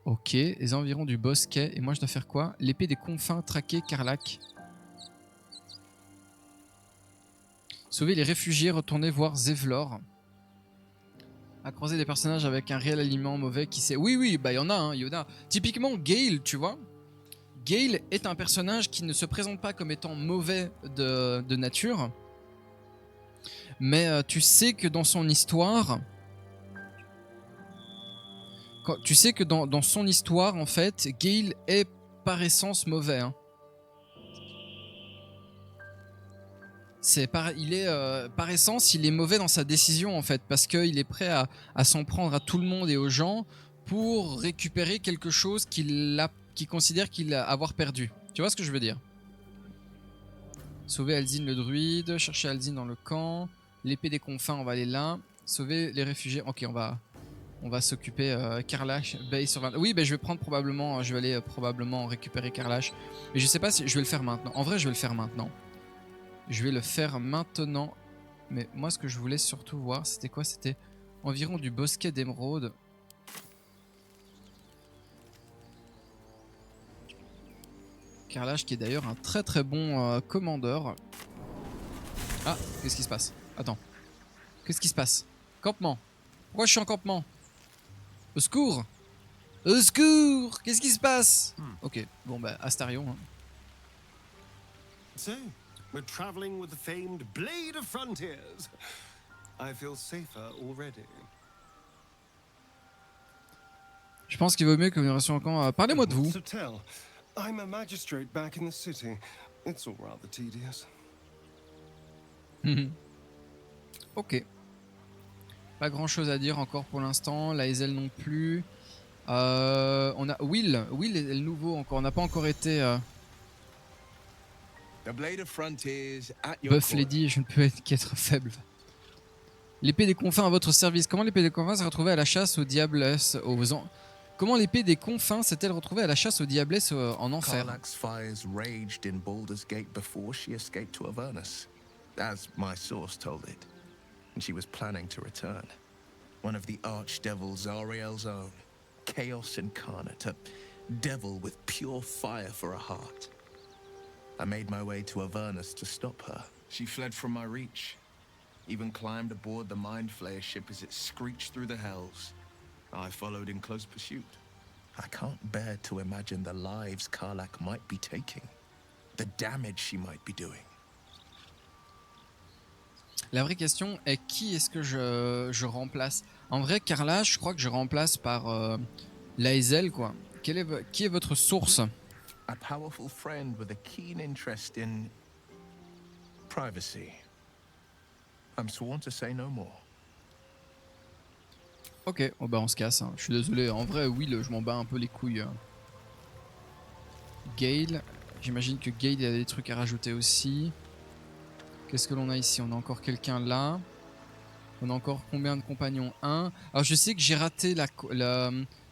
Speaker 1: Ok, les environs du bosquet. Et moi, je dois faire quoi? L'épée des confins traquer Karlach. Sauver les réfugiés, retourner voir Zevlor. À croiser des personnages avec un réel aliment mauvais qui sait. Oui, oui, bah il y en a, hein, il y en a. Typiquement, Gale, tu vois. Gale est un personnage qui ne se présente pas comme étant mauvais de nature. Mais tu sais que dans son histoire. Tu sais que dans son histoire, en fait, Gale est par essence mauvais. Hein. Par essence, il est mauvais dans sa décision en fait, parce qu'il est prêt à s'en prendre à tout le monde et aux gens pour récupérer quelque chose qu'il considère qu'il a avoir perdu. Tu vois ce que je veux dire? Sauver Alzine le druide, chercher Alzine dans le camp, l'épée des confins, on va aller là, sauver les réfugiés. Ok, on va s'occuper Karlach, Bay sur 20. Oui, je vais prendre probablement, je vais aller probablement récupérer Karlach, mais je sais pas si je vais le faire maintenant. En vrai, je vais le faire maintenant. Je vais le faire maintenant. Mais moi, ce que je voulais surtout voir, c'était quoi? C'était environ du bosquet d'émeraude. Karlach, qui est d'ailleurs un très très bon commandeur. Ah, qu'est-ce qui se passe? Attends. Qu'est-ce qui se passe? Campement. Pourquoi je suis en campement? Au secours! Au secours! Qu'est-ce qui se passe? Ok, bon bah, Astarion. Hein.
Speaker 4: So, we're traveling with the famed Blade of Frontiers. I feel safer already.
Speaker 1: Je pense qu'il vaut mieux que nous restions en camp. Parlez-moi de vous.
Speaker 4: So tell, I'm a magistrate back in the city. It's all rather tedious.
Speaker 1: Ok. Pas grand chose à dire encore pour l'instant. La Hazel non plus. On a Will. Will est le nouveau encore. On n'a pas encore été.
Speaker 5: The Blade of Frontiers at your
Speaker 1: Buff
Speaker 5: call.
Speaker 1: Lady, je ne peux qu'être faible. L'épée des confins à votre service. Comment l'épée des confins s'est retrouvée à la chasse aux diablesses Comment l'épée des confins s'est-elle retrouvée à la chasse aux diablesses en enfer?
Speaker 5: Karlach's fires raged in Baldur's Gate before she escaped to Avernus, as my source told it. And she was planning to return. One of the archdevil Zariel's own. Chaos incarnate, a devil with pure fire for a heart. I made my way to Avernus to stop her. She fled from my reach. Even climbed aboard the Mind Flayer ship as it screeched through the hells. I followed in close pursuit. I can't bear to imagine the lives Karlach might be taking. The damage she might be doing.
Speaker 1: La vraie question est qui est-ce que je remplace? En vrai, Karlach, je crois que je remplace par la Hazel, quoi. Qui est votre source?
Speaker 5: A powerful friend with a keen interest in privacy. I'm sworn to say no more.
Speaker 1: Ok, oh bah on se casse. Hein. Je suis désolé. En vrai, Will, je m'en bats un peu les couilles. Gale. J'imagine que Gale a des trucs à rajouter aussi. Qu'est-ce que l'on a ici? On a encore quelqu'un là. On a encore combien de compagnons? 1. Alors je sais que j'ai raté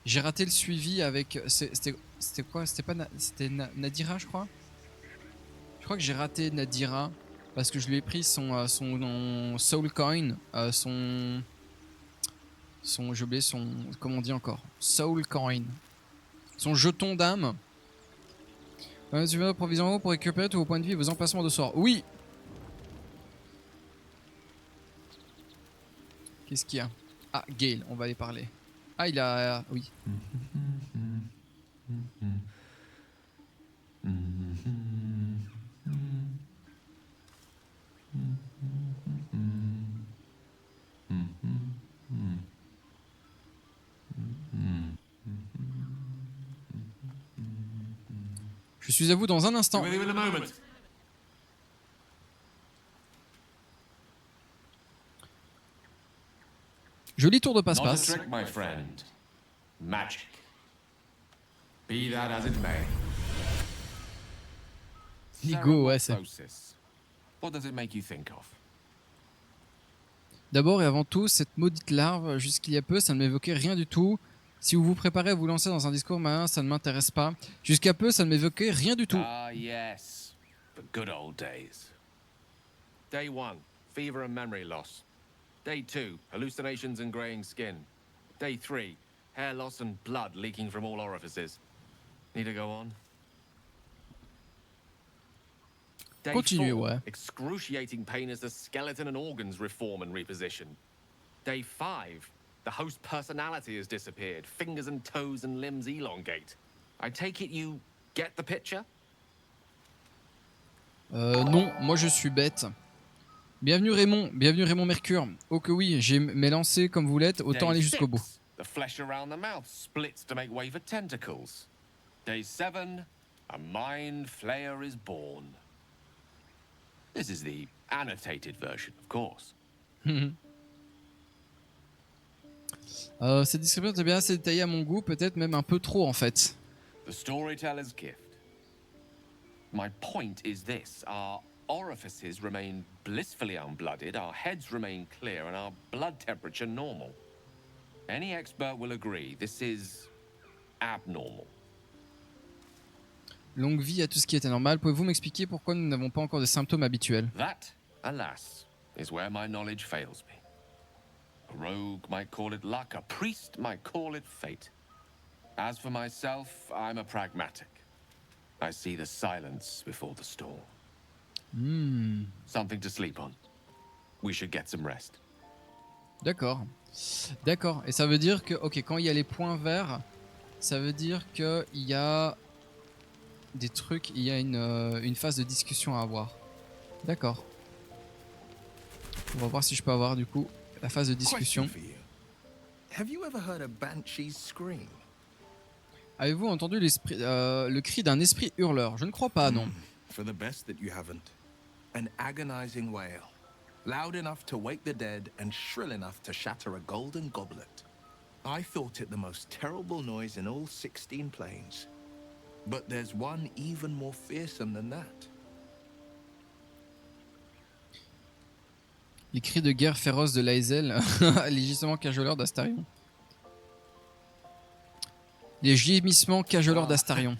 Speaker 1: j'ai raté le suivi avec. C'était quoi? C'était Nadira, je crois. Je crois que j'ai raté Nadira parce que je lui ai pris son Soul Coin, j'ai oublié son, comment on dit encore, Soul Coin, son jeton d'âme. Tu veux provision pour récupérer tous vos points de vie et vos emplacements de sort. Oui. Qu'est-ce qu'il y a? Ah, Gale, on va aller parler. Ah, il a... oui. Je suis à vous dans un instant.
Speaker 6: Be with you in a moment.
Speaker 1: Joli tour de
Speaker 6: Not a
Speaker 1: passe-passe.
Speaker 6: trick, my friend. Magic. Be that as it may.
Speaker 1: Ligo, ouais, c'est.
Speaker 6: Ceramorphosis. What does it make you think of?
Speaker 1: D'abord et avant tout, cette maudite larve, jusqu'il y a peu, ça ne m'évoquait rien du tout. Si vous vous préparez à vous lancer dans un discours malin, ça ne m'intéresse pas. Jusqu'à peu, ça ne m'évoquait rien du tout.
Speaker 6: Ah, yes. The good old days. Day 1, fever and memory loss. Day 2, hallucinations and graying skin. Day 3, hair loss and blood leaking from all orifices. Need to go on? Day
Speaker 1: Continuez,
Speaker 6: 4,
Speaker 1: ouais.
Speaker 6: excruciating pain as the skeleton and organs reform and reposition. Day 5, the host personality has disappeared. Fingers and toes and limbs elongate. I take it you get the picture?
Speaker 1: Non, moi je suis bête. Bienvenue Raymond Mercure. Oh que oui, j'ai mes lancers comme vous l'êtes, autant
Speaker 6: Day
Speaker 1: aller jusqu'au bout.
Speaker 6: 6, the flesh around the mouth splits to make way for tentacles. Day 7, a mind flayer is born. This is the annotated version, of course.
Speaker 1: Cette description était bien assez détaillée à mon goût, peut-être même un peu trop en fait.
Speaker 6: The storyteller's gift. My point is this. Our orifices remain blissfully unblooded, our heads remain clear, and our blood temperature normal. Any expert will agree this is abnormal.
Speaker 1: Longue vie à tout ce qui était normal. Pouvez-vous m'expliquer pourquoi nous n'avons pas encore de symptômes habituels?
Speaker 6: That, alas, is where my knowledge fails me. A rogue might call it luck, a priest might call it fate. As for myself, I'm a pragmatic. I see the silence before the storm. Something to sleep on. We should get some rest.
Speaker 1: D'accord. D'accord. Et ça veut dire que, ok, quand il y a les points verts, ça veut dire qu'il y a des trucs, il y a une phase de discussion à avoir. D'accord. On va voir si je peux avoir du coup la phase de discussion.
Speaker 5: Question for you. Have you ever heard a banshee's scream?
Speaker 1: Avez-vous entendu le cri d'un esprit hurleur? Je ne crois pas, non.
Speaker 5: For the best that you haven't. An agonizing wail. Loud enough to wake the dead and shrill enough to shatter a golden goblet. I thought it the most terrible noise in all 16 planes. But there's one even more fearsome than that.
Speaker 1: Les cris de guerre féroces de Lae'zel, les gisements cajoleurs d'Astarion. Les gémissements cajoleurs d'Astarion.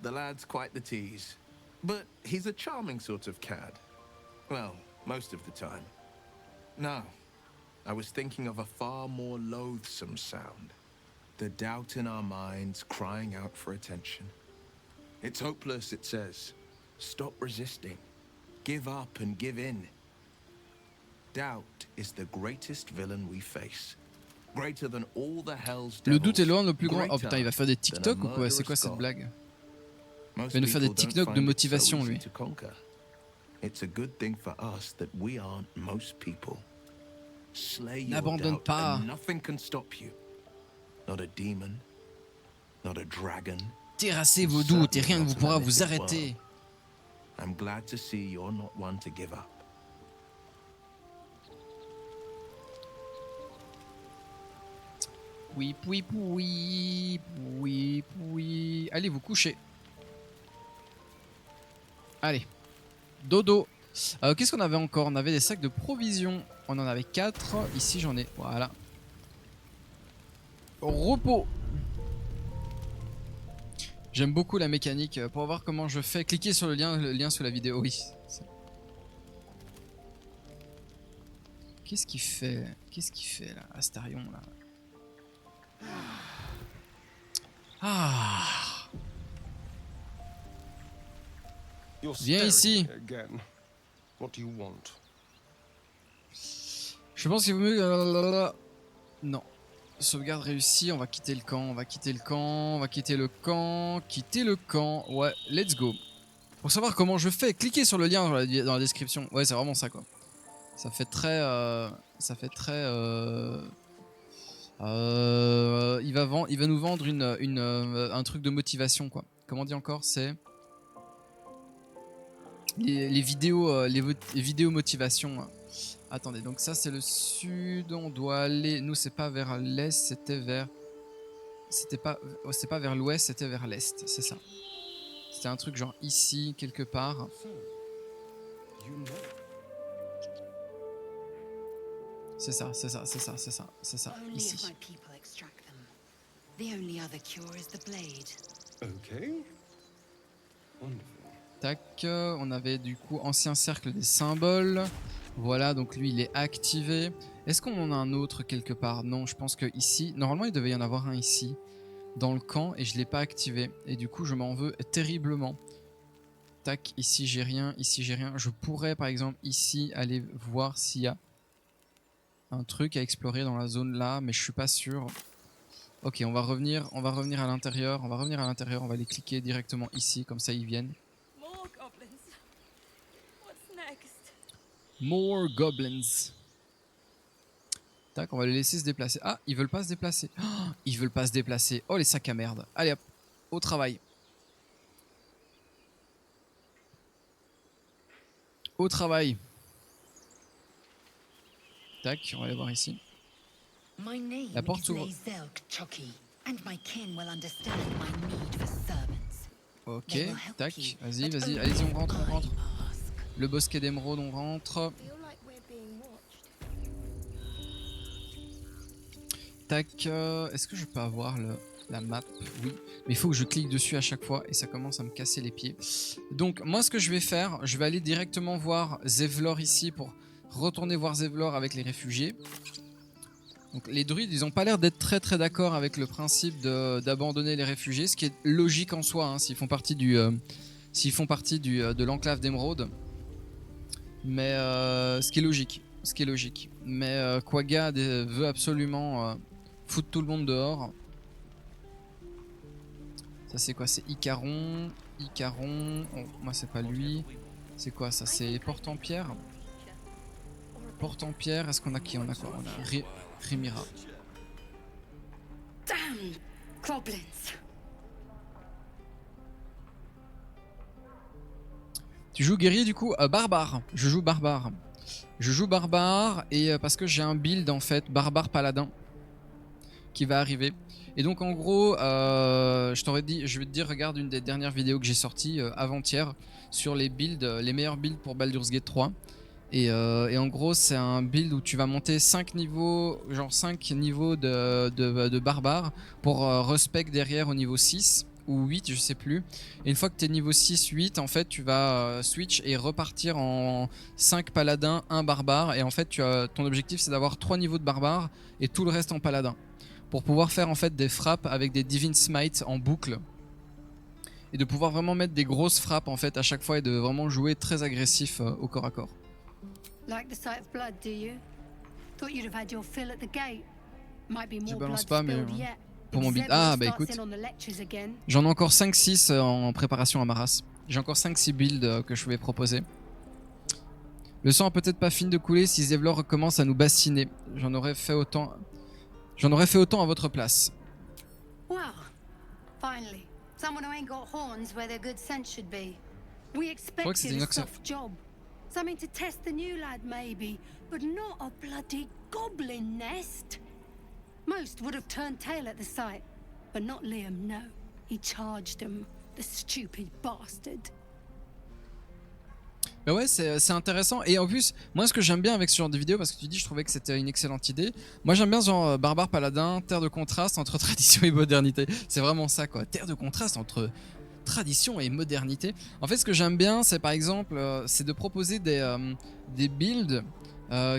Speaker 5: The lad's quite the tease. But he's a charming sort of cad. Well, most of the time. No, I was thinking of a far more loathsome sound. The doubt in our minds crying out for attention. It's hopeless, it says. Stop resisting. Give up and give in. Doubt is the greatest villain we face. Greater than all the hell's
Speaker 1: Le
Speaker 5: devils.
Speaker 1: doute est loin le plus grand. Oh
Speaker 5: Greater
Speaker 1: putain, il va faire des
Speaker 5: than a
Speaker 1: TikTok ou quoi? C'est quoi
Speaker 5: murderous
Speaker 1: cette
Speaker 5: god.
Speaker 1: blague?
Speaker 5: Most
Speaker 1: va nous faire des
Speaker 5: people don't
Speaker 1: TikTok de
Speaker 5: find it
Speaker 1: motivation,
Speaker 5: so easy
Speaker 1: lui.
Speaker 5: to conquer. It's a good thing for us that we aren't most people. Slay your
Speaker 1: N'abandonne
Speaker 5: doubt
Speaker 1: pas.
Speaker 5: and nothing can stop you. Not a demon, not a dragon.
Speaker 1: Terrassez vos doutes et rien ne vous pourra vous arrêter.
Speaker 5: I'm glad to see you're not one to give up.
Speaker 1: Oui, oui, oui, oui, oui. Allez vous coucher. Allez. Dodo. Qu'est-ce qu'on avait encore? On avait des sacs de provisions. On en avait 4. Ici j'en ai. Voilà. Repos. J'aime beaucoup la mécanique. Pour voir comment je fais, cliquez sur le lien sous la vidéo. Oui. Qu'est-ce qu'il fait? Qu'est-ce qu'il fait là, Astarion là? Ah.
Speaker 4: You're
Speaker 1: Viens ici.
Speaker 4: staring again. What do you want?
Speaker 1: Je pense qu'il vaut mieux. Non. Sauvegarde réussie. On va quitter le camp. On va quitter le camp. On va quitter le camp. Quitter le camp. Ouais, let's go. Pour savoir comment je fais, cliquez sur le lien dans la description. Ouais, c'est vraiment ça quoi. Ça fait très. Ça fait très. Il va nous vendre un truc de motivation quoi. Comment on dit encore? C'est les vidéos, les vidéos motivation. Attendez, donc ça c'est le sud, on doit aller. Nous c'est pas vers l'est, c'était vers. C'était pas, c'est pas vers l'ouest, c'était vers l'est, c'est ça. C'était un truc genre ici, quelque part. C'est ça, c'est ça, c'est ça, c'est ça, c'est ça,
Speaker 3: Only if
Speaker 1: ici.
Speaker 3: my people extract them. The only other cure is the blade.
Speaker 4: Okay. Wonderful.
Speaker 1: Tac, on avait du coup ancien cercle des symboles. Voilà, donc lui il est activé. Est-ce qu'on en a un autre quelque part? Non, je pense que ici, normalement il devait y en avoir un ici, dans le camp, et je l'ai pas activé. Et du coup je m'en veux terriblement. Tac, ici j'ai rien, ici j'ai rien. Je pourrais par exemple ici aller voir s'il y a un truc à explorer dans la zone là, mais je suis pas sûr. Ok, on va revenir à l'intérieur, on va revenir à l'intérieur, on va les cliquer directement ici, comme ça ils viennent.
Speaker 7: More goblins. What's next?
Speaker 1: More goblins. Tac, on va les laisser se déplacer. Ah, ils veulent pas se déplacer. Oh, ils veulent pas se déplacer. Oh les sacs à merde. Allez hop, au travail. Au travail. Tac, on va aller voir ici.
Speaker 3: My name
Speaker 1: La porte
Speaker 3: is
Speaker 1: s'ouvre.
Speaker 3: Lae'zel Chucky, and my kin will understand my need for servants.
Speaker 1: Ok,
Speaker 3: They will help
Speaker 1: tac,
Speaker 3: you,
Speaker 1: vas-y,
Speaker 3: but
Speaker 1: vas-y,
Speaker 3: only
Speaker 1: allez-y, on rentre, on
Speaker 3: I
Speaker 1: rentre.
Speaker 3: ask.
Speaker 1: Le bosquet d'émeraude, on rentre.
Speaker 7: Feel like we're being watched.
Speaker 1: Tac, est-ce que je peux avoir la map? Oui, mais il faut que je clique dessus à chaque fois et ça commence à me casser les pieds. Donc moi ce que je vais faire, je vais aller directement voir Zevlor ici pour retourner voir Zevlor avec les réfugiés. Donc les druides ils ont pas l'air d'être très d'accord avec le principe d'abandonner les réfugiés, ce qui est logique en soi hein, s'ils font partie de l'enclave d'émeraude. Mais ce qui est logique. Mais Quagga veut absolument foutre tout le monde dehors. Ça c'est quoi? C'est Icaron. Oh, moi c'est pas lui. C'est quoi ça? C'est Porte en Pierre. Porte en Pierre, est-ce qu'on a qui? On a quoi? On a Rimira.
Speaker 3: Damn goblins!
Speaker 1: Tu joues guerrier du coup? Barbare. Je joue barbare. Et parce que j'ai un build en fait barbare paladin qui va arriver. Et donc en gros, je vais te dire, regarde une des dernières vidéos que j'ai sorties avant-hier sur les builds, les meilleurs builds pour Baldur's Gate 3. Et en gros, c'est un build où tu vas monter 5 niveaux, genre 5 niveaux de barbare pour respect derrière au niveau 6 ou 8, je sais plus. Et une fois que tu es niveau 6-8, en fait, tu vas switch et repartir en 5 paladins, 1 barbare. Et en fait, ton objectif, c'est d'avoir 3 niveaux de barbare et tout le reste en paladin. Pour pouvoir faire en fait des frappes avec des Divine Smite en boucle. Et de pouvoir vraiment mettre des grosses frappes en fait à chaque fois et de vraiment jouer très agressif au corps à corps.
Speaker 8: Like the sight of blood, do you? Thought you'd have had your fill at the gate. Might be
Speaker 1: Je
Speaker 8: more
Speaker 1: balance
Speaker 8: blood
Speaker 1: pas, mais,
Speaker 8: spilled yet.
Speaker 1: pour mon
Speaker 8: If
Speaker 1: build.
Speaker 8: Zevlor
Speaker 1: Ah bah
Speaker 8: starts
Speaker 1: écoute,
Speaker 8: in on the lectures again.
Speaker 1: j'en ai encore 5-6 en préparation à ma race. J'ai encore 5-6 builds que je vais proposer. Le sang a peut-être pas fini de couler si Zevlor recommence à nous bassiner. J'en aurais fait autant à votre place.
Speaker 8: Well, finally, someone who ain't got horns where their good sense should be. We
Speaker 1: crois que c'était
Speaker 8: expected
Speaker 1: une
Speaker 8: a
Speaker 1: accent.
Speaker 8: soft job. Something to test the new lad, maybe, but not a bloody goblin nest. Most would have turned tail at the sight, but not Liam, no. He charged them, the stupid bastard.
Speaker 1: Bah ouais, c'est intéressant. Et en plus, moi ce que j'aime bien avec ce genre de vidéo, parce que tu dis je trouvais que c'était une excellente idée. Moi j'aime bien ce genre barbare paladin, terre de contraste entre tradition et modernité. C'est vraiment ça quoi, terre de contraste entre tradition et modernité. En fait ce que j'aime bien c'est par exemple c'est de proposer des builds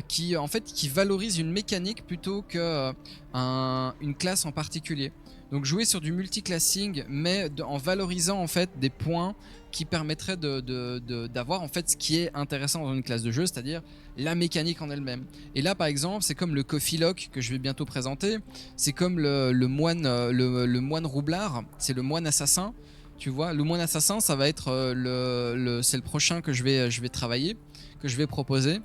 Speaker 1: qui valorisent une mécanique plutôt que une classe en particulier. Donc jouer sur du multiclassing mais en valorisant en fait des points qui permettraient d'avoir en fait ce qui est intéressant dans une classe de jeu, c'est-à-dire la mécanique en elle-même. Et là par exemple c'est comme le Coffee Lock que je vais bientôt présenter, c'est comme le moine roublard, c'est le moine assassin. Tu vois, le moine assassin, ça va être c'est le prochain que je vais travailler, que je vais proposer.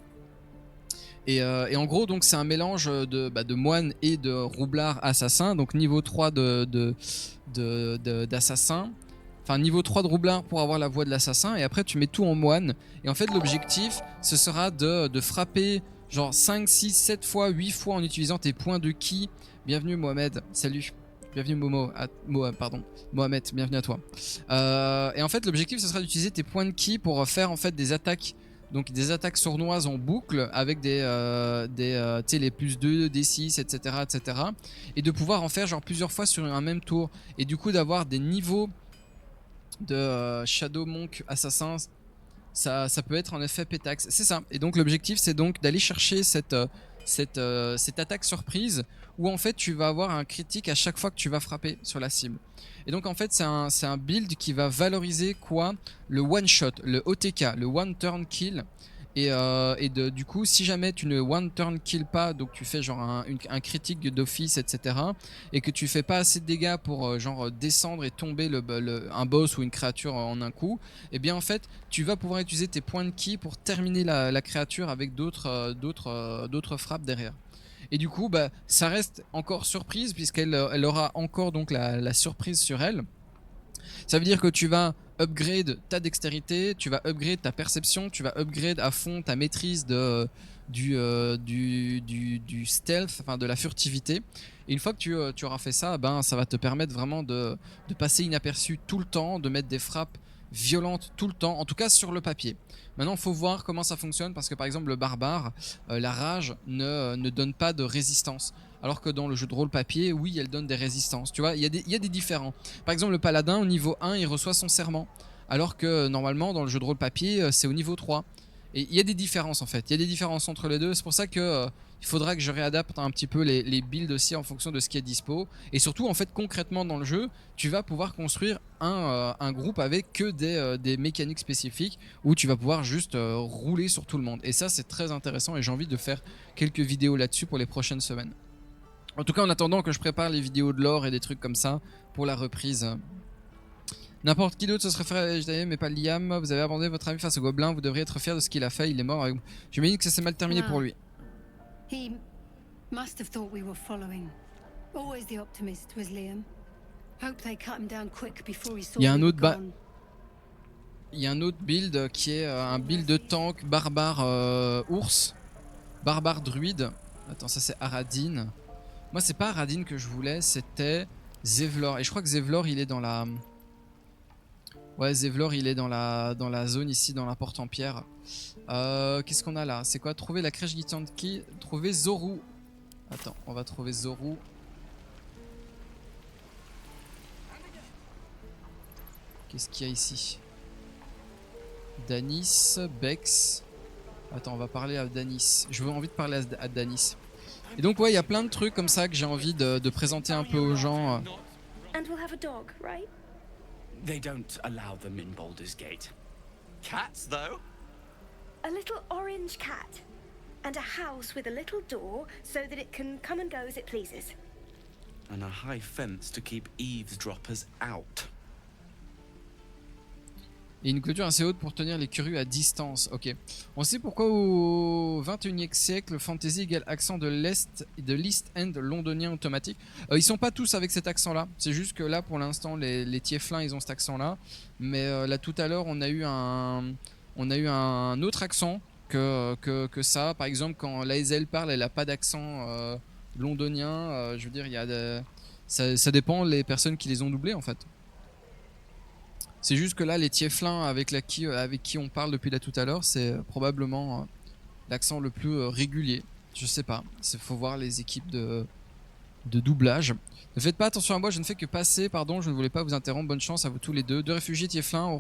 Speaker 1: Et en gros, donc c'est un mélange de moine et de roublard assassin. Donc niveau 3 d'assassin. enfin niveau 3 de roublard pour avoir la voix de l'assassin, et après tu mets tout en moine. Et en fait l'objectif ce sera de frapper genre 5, 6, 7 fois, 8 fois en utilisant tes points de ki. Bienvenue Mohamed, salut. Bienvenue Momo, pardon, Mohamed, bienvenue à toi. Et en fait l'objectif ce sera d'utiliser tes points de ki pour faire en fait des attaques. Donc des attaques sournoises en boucle avec des tu sais, les plus 2, des 6, etc., etc. Et de pouvoir en faire genre plusieurs fois sur un même tour. Et du coup d'avoir des niveaux de Shadow Monk Assassin, ça peut être en effet pétax. C'est ça. Et donc l'objectif c'est donc d'aller chercher cette attaque surprise où en fait tu vas avoir un critique à chaque fois que tu vas frapper sur la cible. Et donc en fait c'est un build qui va valoriser quoi? Le one shot, le OTK, le one turn kill. Du coup si jamais tu ne one turn kill pas, donc tu fais genre un critique d'office, etc. et que tu fais pas assez de dégâts pour genre descendre et tomber un boss ou une créature en un coup, et bien en fait tu vas pouvoir utiliser tes points de ki pour terminer la créature avec d'autres frappes derrière. Et du coup bah, ça reste encore surprise puisqu'elle aura encore donc la surprise sur elle. Ça veut dire que tu vas upgrade ta dextérité, tu vas upgrade ta perception, tu vas upgrade à fond ta maîtrise du stealth, enfin de la furtivité. Et une fois que tu auras fait ça, ben, ça va te permettre vraiment de passer inaperçu tout le temps, de mettre des frappes violentes tout le temps, en tout cas sur le papier. Maintenant il faut voir comment ça fonctionne parce que par exemple le barbare, la rage ne donne pas de résistance. Alors que dans le jeu de rôle papier, oui, elle donne des résistances. Tu vois, il y a des différents. Par exemple, le paladin, au niveau 1, il reçoit son serment. Alors que normalement, dans le jeu de rôle papier, c'est au niveau 3. Et il y a des différences en fait. Il y a des différences entre les deux. C'est pour ça que il faudra que je réadapte un petit peu les builds aussi en fonction de ce qui est dispo. Et surtout, en fait, concrètement dans le jeu, tu vas pouvoir construire un groupe avec que des mécaniques spécifiques où tu vas pouvoir juste rouler sur tout le monde. Et ça, c'est très intéressant et j'ai envie de faire quelques vidéos là-dessus pour les prochaines semaines. En tout cas, en attendant que je prépare les vidéos de lore et des trucs comme ça pour la reprise. N'importe qui d'autre se serait fait, mais pas Liam. Vous avez abandonné votre ami face au gobelin. Vous devriez être fier de ce qu'il a fait. Il est mort. J'imagine que ça s'est mal terminé pour lui.
Speaker 8: He must have thought we were following. Always the optimist was Liam. Hope they cut him down quick before he saw.
Speaker 1: Il y a un autre il y a un autre build qui est un build de tank barbare ours, barbare druide. Attends, ça c'est Aradin. Moi c'est pas Aradin que je voulais, c'était Zevlor. Et je crois que Zevlor il est dans la... Ouais, Zevlor il est dans la zone ici, dans la porte en pierre. Qu'est-ce qu'on a là? C'est quoi? Trouver la crèche Githyanki, trouver Zorru. Attends, on va trouver Zorru. Qu'est-ce qu'il y a ici? Danis, Bex. Attends, on va parler à Danis. J'ai envie de parler à Danis. Et donc ouais, il y a plein de trucs comme ça que j'ai envie de présenter un peu aux gens.
Speaker 7: And we'll have a dog, right?
Speaker 9: They don't allow them in Baldur's Gate. Cats, though?
Speaker 7: A little orange cat. And a house with a little door so that it can come and go as it pleases.
Speaker 9: And a high fence to keep eavesdroppers out.
Speaker 1: Et une clôture assez haute pour tenir les curieux à distance. Ok. On sait pourquoi au 21e siècle, le fantasy égale accent de l'East End londonien automatique. Ils sont pas tous avec cet accent-là. C'est juste que là, pour l'instant, les tieflins, ils ont cet accent-là. Mais là, tout à l'heure, on a eu un autre accent que ça. Par exemple, quand Lae'zel parle, elle a pas d'accent londonien. Je veux dire, il y a ça dépend les personnes qui les ont doublés, en fait. C'est juste que là, les tieflins avec qui on parle depuis là tout à l'heure, c'est probablement l'accent le plus régulier. Je sais pas, il faut voir les équipes de doublage. Ne faites pas attention à moi, je ne fais que passer, pardon, je ne voulais pas vous interrompre. Bonne chance à vous tous les deux. Deux réfugiés tieflins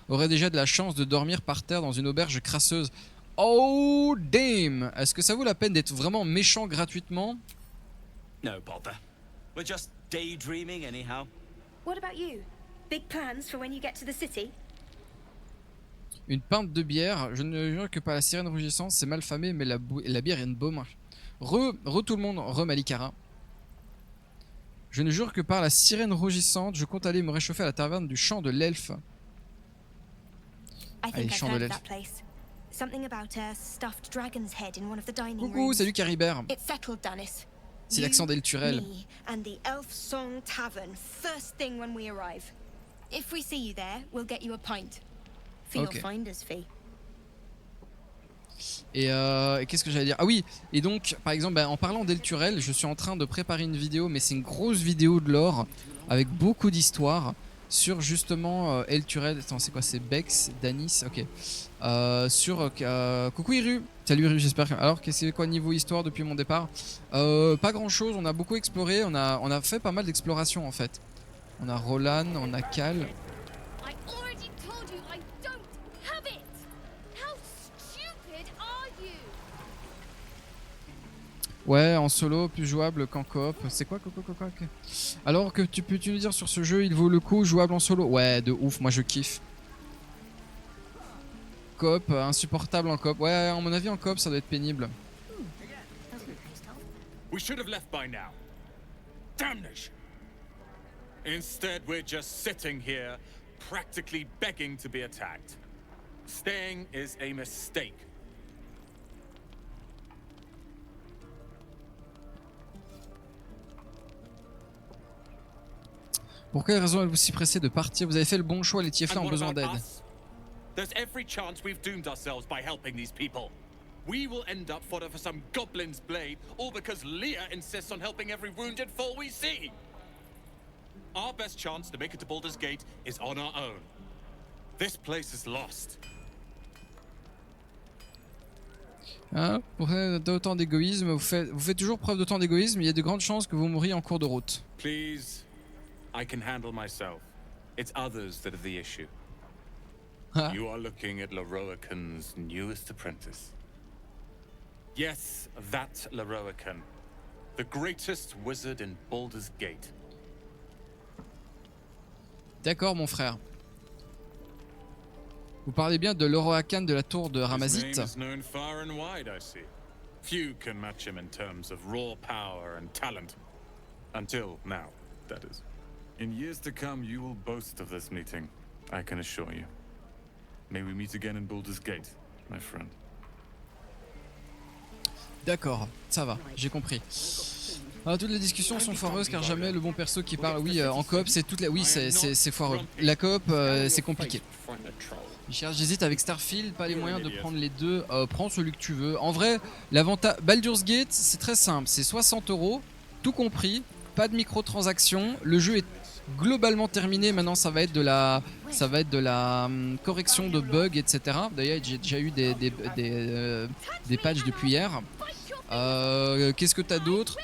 Speaker 1: auraient déjà de la chance de dormir par terre dans une auberge crasseuse. Oh damn! Est-ce que ça vaut la peine d'être vraiment méchant gratuitement?
Speaker 9: No bother. We're just daydreaming anyhow.
Speaker 7: What about you? Big plans for when you get to the city?
Speaker 1: Une pinte de bière, je ne jure que par la sirène rougissante, c'est mal famé, mais la bière est une baume. Re tout le monde, re Malikara. Je ne jure que par la sirène rougissante, je compte aller me réchauffer à la taverne du champ de l'elfe. Allez, champ de l'elfe. Coucou, salut Caribert. C'est l'accent d'Elturel.
Speaker 7: If we see you there, we'll get you a pint. For
Speaker 1: Okay.
Speaker 7: your finder's fee.
Speaker 1: Et qu'est-ce que j'allais dire? Ah oui, et donc par exemple en parlant d'Elturel, je suis en train de préparer une vidéo, mais c'est une grosse vidéo de lore avec beaucoup d'histoires sur justement Elturel. Attends, c'est quoi? C'est Bex, Danis, ok. Sur coucou Iru, salut Iru, j'espère que... Alors qu'est-ce que c'est quoi niveau histoire depuis mon départ? Pas grand chose, on a beaucoup exploré, on a fait pas mal d'exploration en fait. On a Roland, on a Cal.
Speaker 10: I already told you I don't have it. How stupid are you?
Speaker 1: Ouais, en solo, plus jouable qu'en coop. C'est quoi Alors que tu nous dire sur ce jeu, il vaut le coup, jouable en solo? Ouais, de ouf, moi je kiffe. Coop, insupportable en coop. Ouais, à mon avis en coop ça doit être pénible.
Speaker 11: We should have left by now. Damnation. Instead, we're just sitting here, practically begging to be attacked. Staying is a mistake.
Speaker 1: Pour quelle raison êtes-vous si pressé de partir? Vous avez fait le bon choix, les Tieflins ont besoin d'aide.
Speaker 11: There's every chance we've doomed ourselves by helping these people. We will end up fodder for some goblin's blade, all because Leah insists on helping every wounded foe we see. Our best chance to make it to Baldur's Gate is on our own. This place is lost.
Speaker 1: Hein? Pour autant d'égoïsme, vous faites toujours preuve d'autant d'égoïsme, il y a de grandes chances que vous mouriez en cours de route.
Speaker 11: Please, I can handle myself. It's others that are the issue. You are looking at Leroican's newest apprentice. Yes, that Leroican. The greatest wizard in Baldur's Gate.
Speaker 1: D'accord, mon frère. Vous parlez bien de Leroacan de la tour de Ramazith.
Speaker 11: His name is known far and wide, I see. Few can match him in terms of raw power and talent. Until now, that is. In years to come, you will boast of this meeting, I can assure you. May we meet again in Baldur's Gate, my friend.
Speaker 1: D'accord, ça va, j'ai compris. Alors, toutes les discussions sont foireuses car jamais le bon perso qui parle. Oui, en coop, c'est toutes les. Oui, c'est foireux. La coop, c'est compliqué. J'hésite avec Starfield, pas les moyens de prendre les deux. Prends celui que tu veux. En vrai, l'avantage. Baldur's Gate, c'est très simple. C'est 60 €, tout compris. Pas de microtransactions. Le jeu est globalement terminé. Maintenant, ça va être de la correction de bugs, etc. D'ailleurs, j'ai déjà eu des patchs depuis hier. Qu'est-ce que t'as d'autre?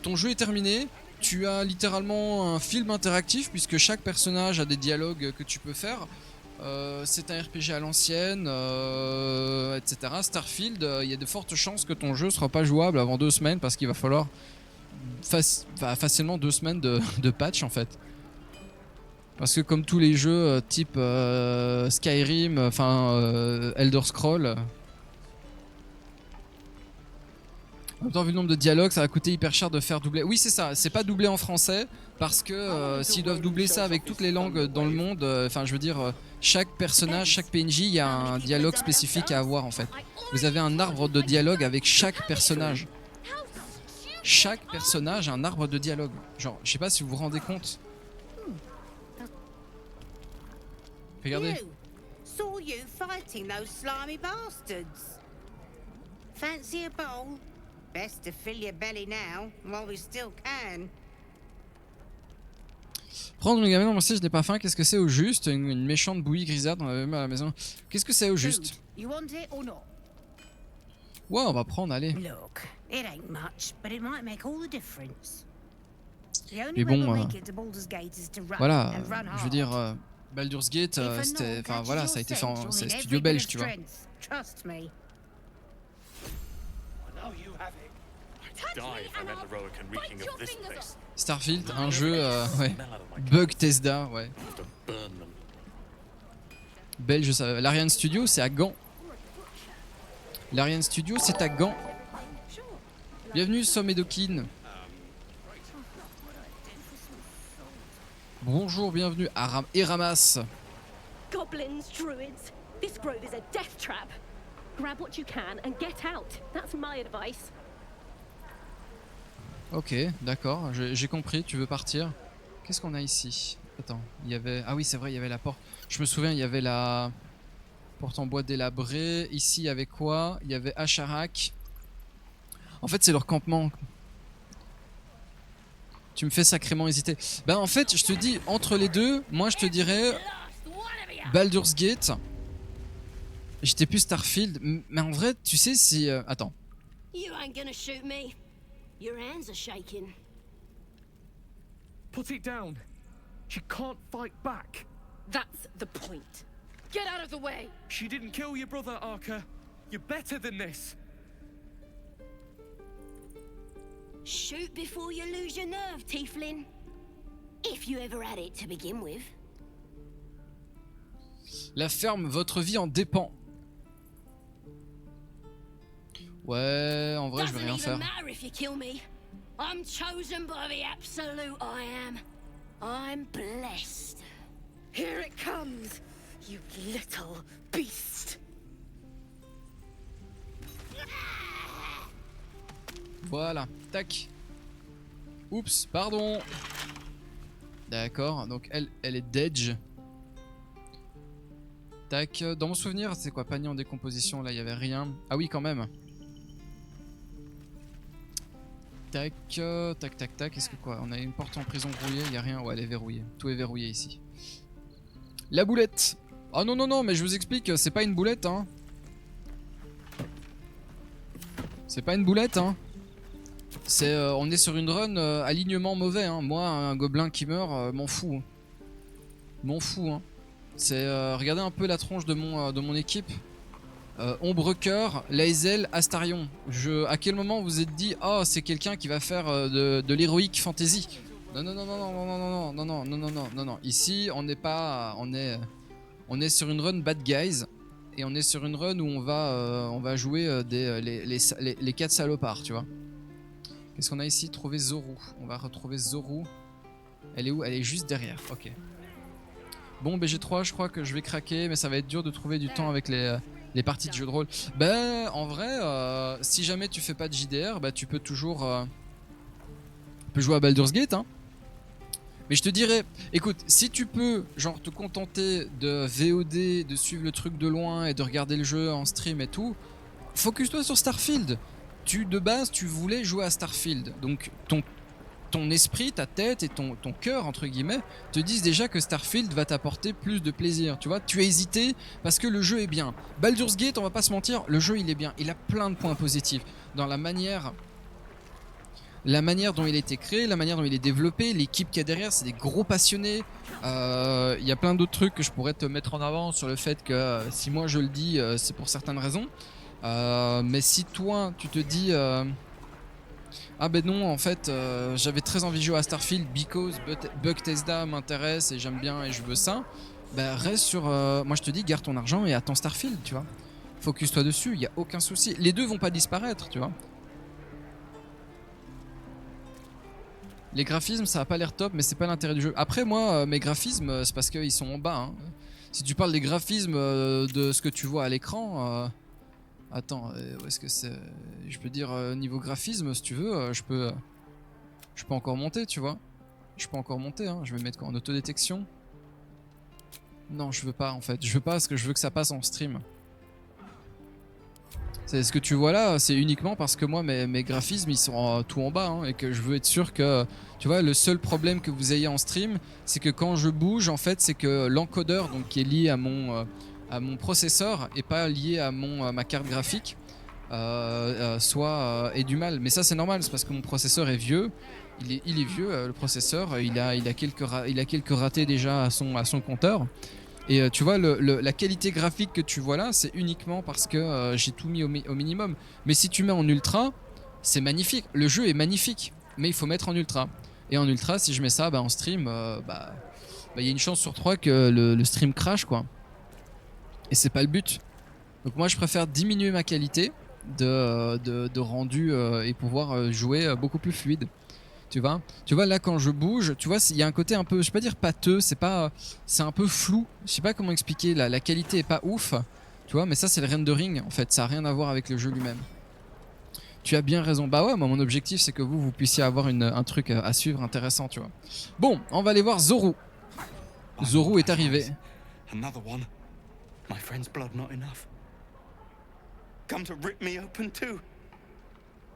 Speaker 1: Ton jeu est terminé. Tu as littéralement un film interactif puisque chaque personnage a des dialogues que tu peux faire. C'est un RPG à l'ancienne, etc. Starfield, il y a de fortes chances que ton jeu sera pas jouable avant 2 semaines parce qu'il va falloir facilement 2 semaines de patch en fait. Parce que comme tous les jeux type Skyrim, Elder Scrolls. En même temps, vu le nombre de dialogues, ça va coûter hyper cher de faire doubler. Oui, c'est ça, c'est pas doublé en français parce que s'ils doivent doubler ça avec toutes les langues dans le monde, je veux dire, chaque personnage, chaque PNJ, il y a un dialogue spécifique à avoir en fait. Vous avez un arbre de dialogue avec chaque personnage. Chaque personnage a un arbre de dialogue. Genre, je sais pas si vous vous rendez compte. Regardez.
Speaker 12: Saw you fighting those slimy bastards. Fancy a bowl? Best to fill your belly now, while we still can.
Speaker 1: Prendre une gamelle, moi aussi je n'ai pas faim. Qu'est-ce que c'est au juste? Une méchante bouillie grisâtre, on avait même à la maison. Qu'est-ce que c'est au juste?
Speaker 12: You want it or not?
Speaker 1: Ouais, on va prendre, allez.
Speaker 12: Look, it ain't much, but it might make all the difference. The only
Speaker 1: Mais
Speaker 12: way
Speaker 1: bon,
Speaker 12: we'll make it to Baldur's Gate is to run
Speaker 1: voilà,
Speaker 12: and run
Speaker 1: je veux dire,
Speaker 12: hard.
Speaker 1: Baldur's Gate, c'était, enfin voilà, ça a été fait en, c'est studio
Speaker 12: Every bit
Speaker 1: belge,
Speaker 12: of
Speaker 1: tu vois.
Speaker 12: strength, trust me.
Speaker 11: Die if I met Leroican reeking of this place.
Speaker 1: Starfield, un jeu, ouais. Bug Tesda, ouais.
Speaker 11: Burn them.
Speaker 1: Belge, l'Ariane Studio, c'est à Gand. L'Ariane Studio, c'est à Gand. Bienvenue, Somedokin. Bonjour, bienvenue à Eramas.
Speaker 10: Goblins, druids. This grove is a death trap. Grab what you can and get out. That's my advice.
Speaker 1: Ok, d'accord, j'ai compris, tu veux partir. Qu'est-ce qu'on a ici? Attends, il y avait... Ah oui, c'est vrai, il y avait la porte. Je me souviens, il y avait la porte en bois délabrée. Ici, il y avait quoi? Il y avait Hacharak. En fait, c'est leur campement. Tu me fais sacrément hésiter. Ben en fait, je te dis, entre les deux, moi je te dirais Baldur's Gate. J'étais plus Starfield. Mais en vrai, tu sais si... Attends.
Speaker 10: You ain't gonna shoot me. Your hands are shaking.
Speaker 13: Put it down. She can't fight back.
Speaker 10: That's the point. Get out of the way.
Speaker 13: She didn't kill your brother, Arca. You're better than this.
Speaker 10: Shoot before you lose your nerve, Tiefling. If you ever had it to begin with.
Speaker 1: La ferme, votre vie en dépend. Ouais, en vrai, je vais rien faire.
Speaker 10: I'm chosen by the absolute I am. I'm blessed. Here it comes, you little beast.
Speaker 1: Voilà, tac. Oups, pardon. D'accord, donc elle est d'edge. Tac, dans mon souvenir, c'est quoi, panier en décomposition, là il y avait rien. Ah oui, quand même. Tac, tac, tac, tac, est-ce que quoi? On a une porte en prison verrouillée, il y a rien, ouais elle est verrouillée. Tout est verrouillé ici. La boulette. Oh non, non, non, mais je vous explique, c'est pas une boulette, hein. C'est pas une boulette, hein. C'est, on est sur une run alignement mauvais, hein. Moi, un gobelin qui meurt, m'en fous. M'en fous, hein. C'est, regardez un peu la tronche de mon équipe. Ombre-Cœur, Lae'zel, Astarion. À quel moment vous êtes dit, oh c'est quelqu'un qui va faire de l'héroïque fantasy? Non non non non non non non non non non non non non non. Ici on n'est pas, on est sur une run bad guys et on est sur une run où on va jouer les 4 salopards, tu vois. Qu'est-ce qu'on a ici? Trouver Zorru. On va retrouver Zorru. Elle est où? Elle est juste derrière. Ok. Bon BG3, je crois que je vais craquer, mais ça va être dur de trouver du temps avec les parties de jeu de rôle. Ben en vrai, si jamais tu fais pas de JDR, bah tu peux toujours jouer à Baldur's Gate, hein. Mais je te dirais, écoute, si tu peux genre te contenter de VOD, de suivre le truc de loin et de regarder le jeu en stream et tout, focus-toi sur Starfield. De base, tu voulais jouer à Starfield, donc ton esprit, ta tête et ton cœur, entre guillemets, te disent déjà que Starfield va t'apporter plus de plaisir, tu vois. Tu as hésité parce que le jeu est bien. Baldur's Gate, on va pas se mentir, le jeu il est bien. Il a plein de points positifs dans la manière dont il a été créé, la manière dont il est développé, l'équipe qu'il y a derrière, c'est des gros passionnés. Il y a plein d'autres trucs que je pourrais te mettre en avant sur le fait que si moi je le dis, c'est pour certaines raisons. Mais si toi, tu te dis... ah ben non, en fait, j'avais très envie de jouer à Starfield because Bethesda m'intéresse et j'aime bien et je veux ça. Ben reste sur... moi je te dis, garde ton argent et attends Starfield, tu vois. Focus-toi dessus, il y a aucun souci. Les deux vont pas disparaître, tu vois. Les graphismes, ça a pas l'air top, mais c'est pas l'intérêt du jeu. Après, moi, mes graphismes, c'est parce qu'ils sont en bas, hein. Si tu parles des graphismes de ce que tu vois à l'écran... Attends, où est-ce que c'est? Je peux dire niveau graphisme, si tu veux, je peux encore monter, tu vois. Je peux encore monter, hein. Je vais mettre quoi, en autodétection? Non, je veux pas en fait. Je veux pas parce que je veux que ça passe en stream. C'est ce que tu vois là, c'est uniquement parce que moi mes graphismes ils sont tout en bas, hein, et que je veux être sûr que, tu vois, le seul problème que vous ayez en stream, c'est que quand je bouge, en fait, c'est que l'encodeur, donc qui est lié à mon processeur et pas lié à ma carte graphique, ait du mal. Mais ça c'est normal, c'est parce que mon processeur est vieux. Il est vieux, le processeur. Il a quelques ratés déjà à son compteur. Et tu vois, la qualité graphique que tu vois là, c'est uniquement parce que j'ai tout mis au minimum. Mais si tu mets en ultra, c'est magnifique. Le jeu est magnifique, mais il faut mettre en ultra. Et en ultra, si je mets ça en stream, y a une chance sur 3 que le stream crash, quoi. Et c'est pas le but. Donc moi je préfère diminuer ma qualité de rendu et pouvoir jouer beaucoup plus fluide. Tu vois là quand je bouge, tu vois, il y a un côté un peu, je vais pas dire pâteux, c'est un peu flou. Je sais pas comment expliquer, la qualité est pas ouf. Tu vois, mais ça c'est le rendering en fait, ça a rien à voir avec le jeu lui-même. Tu as bien raison. Bah ouais, moi mon objectif c'est que vous puissiez avoir un truc à suivre intéressant, tu vois. Bon, on va aller voir Zorru. Zorru est arrivé.
Speaker 14: Another one. My friend's blood not enough. Come to rip me open too.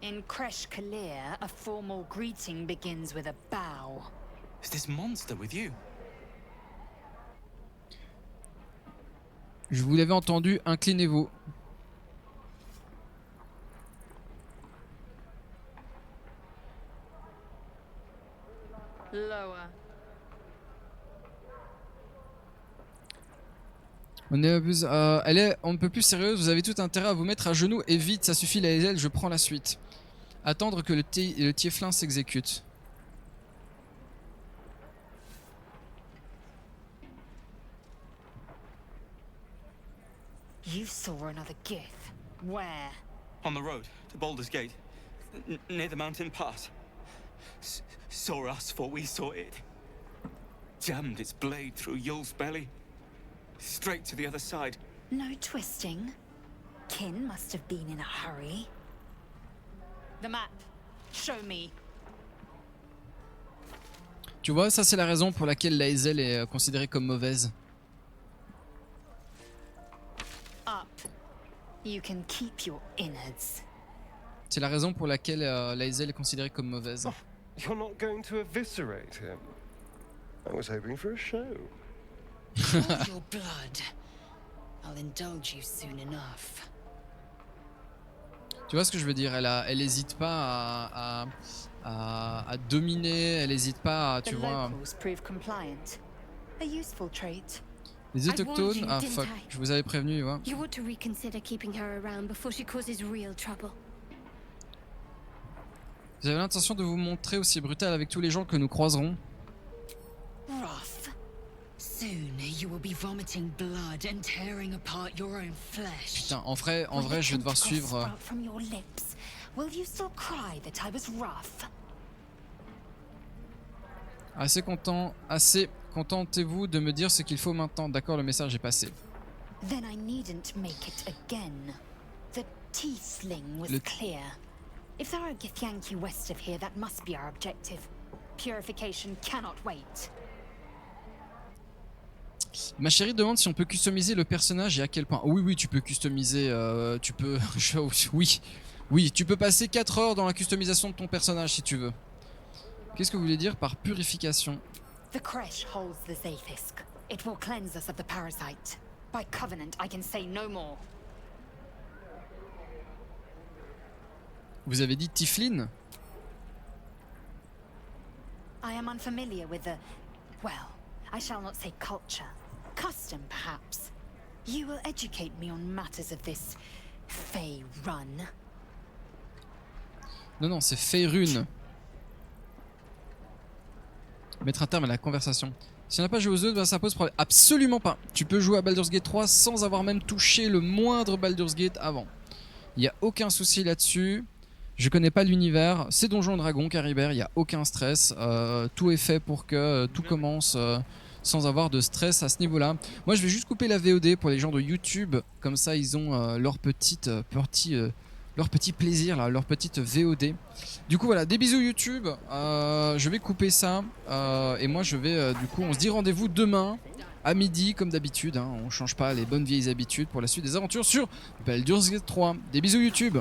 Speaker 3: In Kresh Kalir, a formal greeting begins with a bow.
Speaker 14: Is this monster with you?
Speaker 1: Je vous l'avais entendu, inclinez-vous.
Speaker 3: Lower.
Speaker 1: On est on ne peut plus sérieuse, vous avez tout intérêt à vous mettre à genoux et vite, ça suffit les ailes, je prends la suite. Attendre que le tieflin s'exécute.
Speaker 3: You saw another Gith. Where?
Speaker 14: On the road to Baldur's Gate, near the mountain pass. Saw us before we saw it. Jammed its blade through Yul's belly. Straight to the other side.
Speaker 3: No twisting. Kin must have been in a hurry. The map. Show me.
Speaker 1: Tu vois, ça c'est la raison pour laquelle Lae'zel est considérée comme mauvaise.
Speaker 3: Up. You can keep your innards.
Speaker 1: C'est la raison pour laquelle Lae'zel est considérée comme mauvaise.
Speaker 4: Oh, you're not going to eviscerate him. I was hoping for a show.
Speaker 3: Hold your blood. I'll indulge you soon enough.
Speaker 1: Tu vois ce que je veux dire, elle hésite pas à dominer, elle hésite pas à, tu vois... Les autochtones, ah fuck, je vous avais prévenu, tu vois.
Speaker 7: You ought to reconsider keeping her around before she causes real trouble.
Speaker 1: Vous avez l'intention de vous montrer aussi brutal avec tous les gens que nous croiserons.
Speaker 3: Rough. Soon you will be vomiting blood and tearing apart your own flesh.
Speaker 1: Putain, en vrai, je vais devoir suivre.
Speaker 3: Will you still cry that I was rough?
Speaker 1: Assez contentez-vous de me dire ce qu'il faut maintenant. D'accord, le message est passé.
Speaker 3: Then I needn't make it again. The tiefling was clear. If there are Githyanki west of here, that must be our objective. Purification cannot wait.
Speaker 1: Ma chérie demande si on peut customiser le personnage et à quel point. Oh, oui, tu peux customiser. Tu peux. Oui, tu peux passer 4 heures dans la customisation de ton personnage si tu veux. Qu'est-ce que vous voulez dire par purification?
Speaker 3: The Kresh holds the Zaith'isk. It will cleanse us of the parasite. By covenant, I can say no more.
Speaker 1: Vous avez dit Tiflin?
Speaker 3: I am unfamiliar with the, well, I shall not say culture, custom perhaps. You will educate me on matters of this Fey Run.
Speaker 1: Non, c'est Faerun. Mettre un terme à la conversation. Si on n'a pas joué aux autres, ben ça pose problème. Absolument pas. Tu peux jouer à Baldur's Gate 3 sans avoir même touché le moindre Baldur's Gate avant. Il n'y a aucun souci là-dessus. Je connais pas l'univers. C'est Donjon Dragon, Caribert, il n'y a aucun stress. Tout est fait pour que tout commence sans avoir de stress à ce niveau-là. Moi, je vais juste couper la VOD pour les gens de YouTube. Comme ça, ils ont leur petit plaisir, là, leur petite VOD. Du coup, voilà, des bisous YouTube. Je vais couper ça. Et moi, je vais, du coup, on se dit rendez-vous demain à midi, comme d'habitude. Hein. On change pas les bonnes vieilles habitudes pour la suite des aventures sur Baldur's Gate 3. Des bisous YouTube.